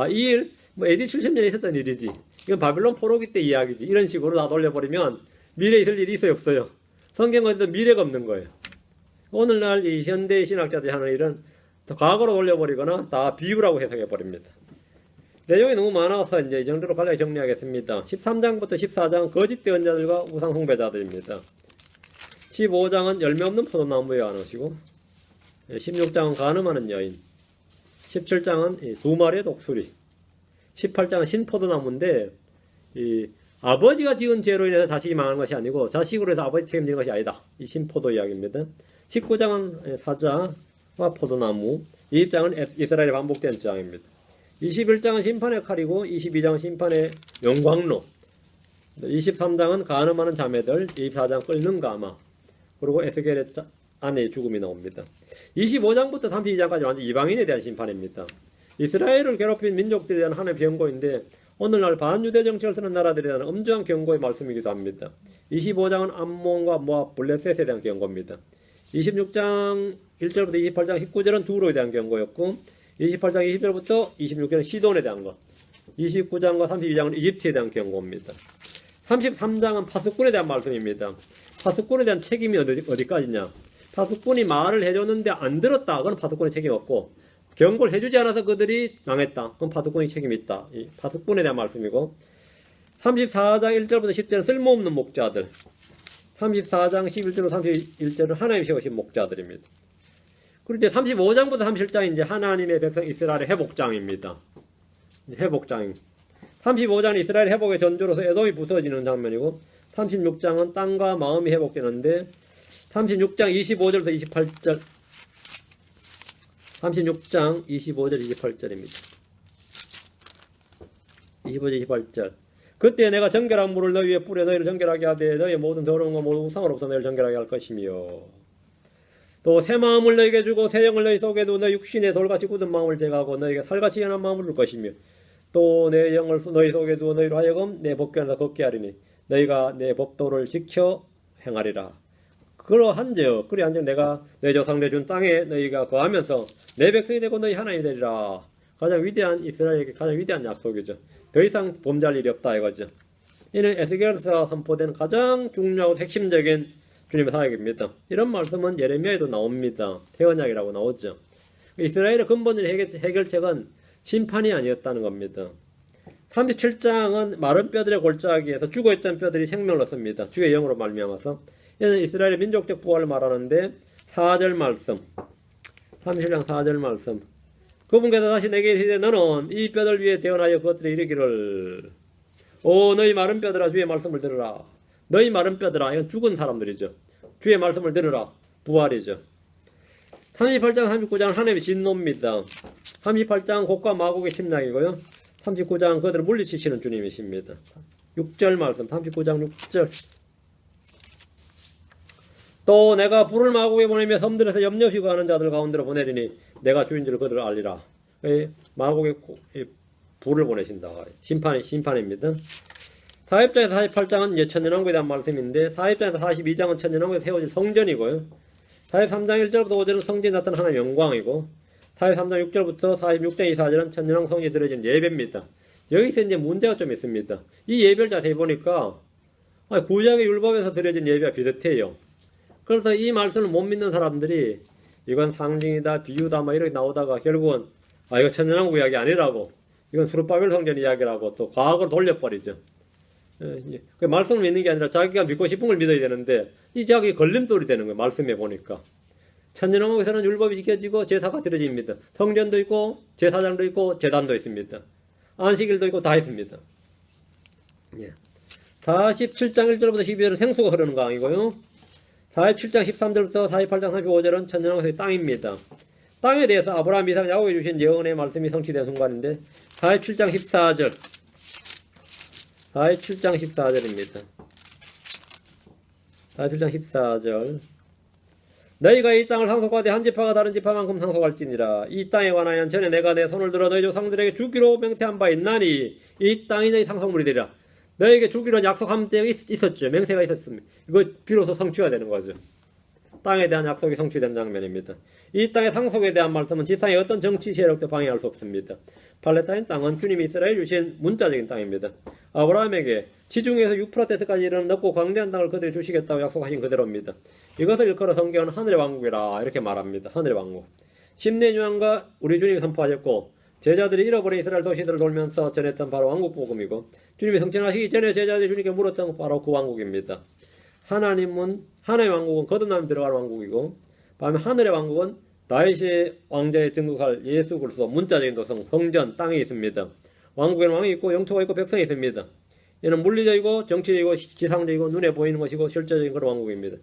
이 일, AD 70년에 있었던 일이지. 이건 바빌론 포로기 때 이야기지. 이런 식으로 다 돌려버리면 미래에 있을 일이 있어요, 없어요? 성경에도 미래가 없는 거예요. 오늘날 이 현대 신학자들이 하는 일은 과거로 돌려버리거나 다 비유라고 해석해버립니다. 내용이 너무 많아서 이제 이 정도로 간략히 정리하겠습니다. 13장부터 14장 거짓 대언자들과 우상 숭배자들입니다. 15장은 열매 없는 포도나무에 관한 것이고 16장은 간음하는 여인, 17장은 두 마리의 독수리, 18장은 신포도나무인데 이 아버지가 지은 죄로 인해서 자식이 망한 것이 아니고 자식으로 해서 아버지 책임지는 것이 아니다. 이 신포도 이야기입니다. 19장은 사자와 포도나무, 20장은 이스라엘의 반복된 장입니다. 21장은 심판의 칼이고 22장은 심판의 영광로, 23장은 간음하는 자매들, 24장 끓는 가마, 그리고 에스겔의 아내의 죽음이 나옵니다. 25장부터 32장까지 완전 이방인에 대한 심판입니다. 이스라엘을 괴롭힌 민족들에 대한 하나님의 경고인데 오늘날 반유대 정책을 쓰는 나라들에 대한 엄중한 경고의 말씀이기도 합니다. 25장은 암몬과 모압, 블레셋에 대한 경고입니다. 26장 1절부터 28장 19절은 두로에 대한 경고였고 28장 20절부터 26절은 시돈에 대한 것, 29장과 32장은 이집트에 대한 경고입니다. 33장은 파수꾼에 대한 말씀입니다. 파수꾼에 대한 책임이 어디까지냐? 파수꾼이 말을 해줬는데 안 들었다. 그건 파수꾼의 책임 없고 경고를 해주지 않아서 그들이 망했다. 그건 파수꾼이 책임이 있다. 이 파수꾼에 대한 말씀이고 34장 1절부터 10절은 쓸모없는 목자들, 34장 11절부터 31절은 하나님 세우신 목자들입니다. 그리고 이제 35장부터 37장이 이제 하나님의 백성 이스라엘의 회복장입니다. 회복장. 35장은 이스라엘 회복의 전조로서 에돔이 부서지는 장면이고 36장은 땅과 마음이 회복되는데 36장 25절부터 28절 36장 25절 28절입니다. 25절 28절 그때 내가 정결한 물을 너희 위에 뿌려 너희를 정결하게 하되 너희의 모든 더러운 것 모든 우상으로부터 너희를 정결하게 할 것이며 또 새 마음을 너희에게 주고 새 영을 너희 속에 두어 너희 육신의 돌같이 굳은 마음을 제거하고 너희에게 살같이 연한 마음을 줄 것이며 또 내 영을 너희 속에 두어 너희로 하여금 내 법궤 안에서 걷게 하리니 너희가 내 법도를 지켜 행하리라. 그러한즉 내가 내 조상들 준 땅에 너희가 거하면서 내 백성이 되고 너희 하나님이 되리라. 가장 위대한 이스라엘에게 가장 위대한 약속이죠. 더 이상 범죄할 일이 없다 이거죠. 이는 에스겔서 선포된 가장 중요하고 핵심적인 주님의 사역입니다. 이런 말씀은 예레미야에도 나옵니다. 태언약이라고 나오죠. 이스라엘의 근본적인 해결책은 심판이 아니었다는 겁니다. 37장은 마른 뼈들의 골짜기에서 죽어있던 뼈들이 생명을 얻습니다. 주의 영으로 말미암아서. 이는 이스라엘의 민족적 부활을 말하는데 4절 말씀 37장 4절 말씀 그분께서 다시 내게 이르시되 너는 이 뼈들 위에 대언하여 그것들에 이르기를 오 너희 마른 뼈들아 주의 말씀을 들으라. 너희 마른 뼈들아 이건 죽은 사람들이죠. 주의 말씀을 들으라. 부활이죠. 38장 39장은 하나님의 진노입니다. 38장은 곡과 마곡의 침략이고요. 39장은 그들을 물리치시는 주님이십니다. 6절 말씀 39장 6절 또 내가 불을 마곡에 보내며 섬들에서 염려히 거하는 자들 가운데로 보내리니 내가 주인 줄 그들을 알리라. 마곡에 불을 보내신다. 심판입니다. 4입장에서 48장은 이제 천년왕국에 대한 말씀인데 4입장에서 42장은 천년왕국에 세워질 성전이고요. 43장 1절부터 5절은 성전에 나타난 하나님의 영광이고 43장 6절부터 46장 24절은 천년왕국 성전에 드려진 예배입니다. 여기서 이제 문제가 좀 있습니다. 이 예배를 자세히 보니까 구약의 율법에서 드려진 예배와 비슷해요. 그래서 이 말씀을 못 믿는 사람들이 이건 상징이다, 비유다, 이렇게 나오다가 결국은 이거 천년왕국 이야기 아니라고, 이건 수르바벨 성전 이야기라고 또 과거로 돌려버리죠. 그 말씀을 믿는 게 아니라 자기가 믿고 싶은 걸 믿어야 되는데 이 자기 걸림돌이 되는 거예요. 말씀해 보니까 천년왕국에서는 율법이 지켜지고 제사가 드려집니다. 성전도 있고 제사장도 있고 제단도 있습니다. 안식일도 있고 다 있습니다. 47장 1절부터 12절은 생수가 흐르는 강이고요. 47장 13절부터 48장 35절은 천년왕국의 땅입니다. 땅에 대해서 아브라함, 이삭, 야곱에 주신 예언의 말씀이 성취된 순간인데 47장 14절 47장 14절입니다. 47장 14절 너희가 이 땅을 상속하되 한 지파가 다른 지파만큼 상속할지니라. 이 땅에 관하여는 전에 내가 내 손을 들어 너희 조상들에게 주기로 맹세한 바 있나니 이 땅이 너희 상속물이 되리라. 너희에게 주기로 약속한 때가 있었죠. 맹세가 있었습니다. 이거 비로소 성취가 되는 거죠. 땅에 대한 약속이 성취된 장면입니다. 이 땅의 상속에 대한 말씀은 지상의 어떤 정치 세력도 방해할 수 없습니다. 팔레스타인 땅은 주님이 이스라엘 주신 문자적인 땅입니다. 아브라함에게 지중해에서 유프라테스까지 이르는 넓고 광대한 땅을 그들이 주시겠다고 약속하신 그대로입니다. 이것을 일컬어 성경은 하늘의 왕국이라 이렇게 말합니다. 하늘의 왕국. 십내유한과 우리 주님이 선포하셨고 제자들이 잃어버린 이스라엘 도시들을 돌면서 전했던 바로 왕국 복음이고 주님이 성천하시기 전에 제자들이 주님께 물었던 바로 그 왕국입니다. 하나님의 왕국은 거듭남이 들어갈 왕국이고 반면 하늘의 왕국은 다윗의 왕자에 등극할 예수 그리스도 문자적인 도성 성전 땅에 있습니다. 왕국에는 왕이 있고 영토가 있고 백성이 있습니다. 이는 물리적이고 정치적이고 지상적이고 눈에 보이는 것이고 실제적인 그런 왕국입니다.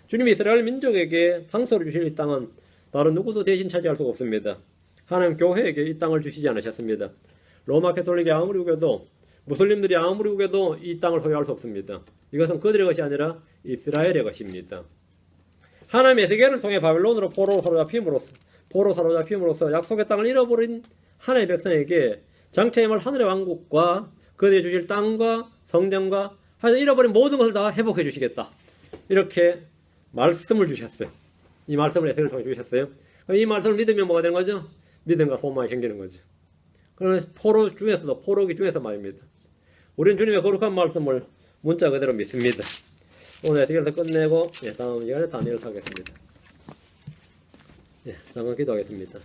주님이 이스라엘 민족에게 상속을 주실 이 땅은 다른 누구도 대신 차지할 수가 없습니다. 하나님 교회에게 이 땅을 주시지 않으셨습니다. 로마 가톨릭이 아무리 우겨도 무슬림들이 아무리 우겨도 이 땅을 소유할 수 없습니다. 이것은 그들의 것이 아니라 이스라엘의 것입니다. 하나님의 세계를 통해 바벨론으로 포로로 사로잡힘으로써 약속의 땅을 잃어버린 하나님의 백성에게 장차 임할 하늘의 왕국과 그들이 주실 땅과 성전과 하여튼 잃어버린 모든 것을 다 회복해 주시겠다. 이렇게 말씀을 주셨어요. 이 말씀을 에세겔을 통해 주셨어요. 이 말씀을 믿으면 뭐가 되는 거죠? 믿음과 소망이 생기는 거죠. 그래서 포로기 중에서 말입니다. 우리는 주님의 거룩한 말씀을 문자 그대로 믿습니다. 오늘 에세겔을 끝내고 다음 시간에 다니엘을 하겠습니다. 잠깐 기도하겠습니다.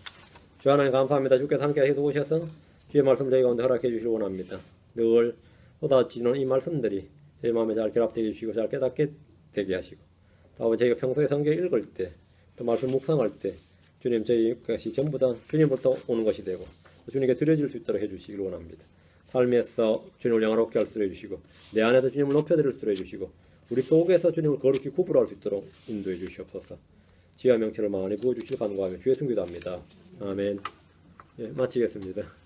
주 하나님 감사합니다. 주께서 함께 해주셔서 주의 말씀 저희 가운데 허락해 주시길 원합니다. 늘 쏟아지는 이 말씀들이 제 마음에 잘 결합되게 해주시고 잘 깨닫게 되게 하시고 또 저희가 평소에 성경 읽을 때 또 말씀 묵상할 때 주님 저희 것이 전부 다 주님부터 오는 것이 되고 주님께 드려질 수 있도록 해주시길 원합니다. 삶에서 주님을 영화롭게 할 수 있도록 해주시고 내 안에서 주님을 높여드릴 수 있도록 해주시고 우리 속에서 주님을 거룩히 구분할 수 있도록 인도해 주시옵소서. 지혜와 명철을 많이 부어주실 간구하며 주의 승기도 합니다. 아멘. 마치겠습니다.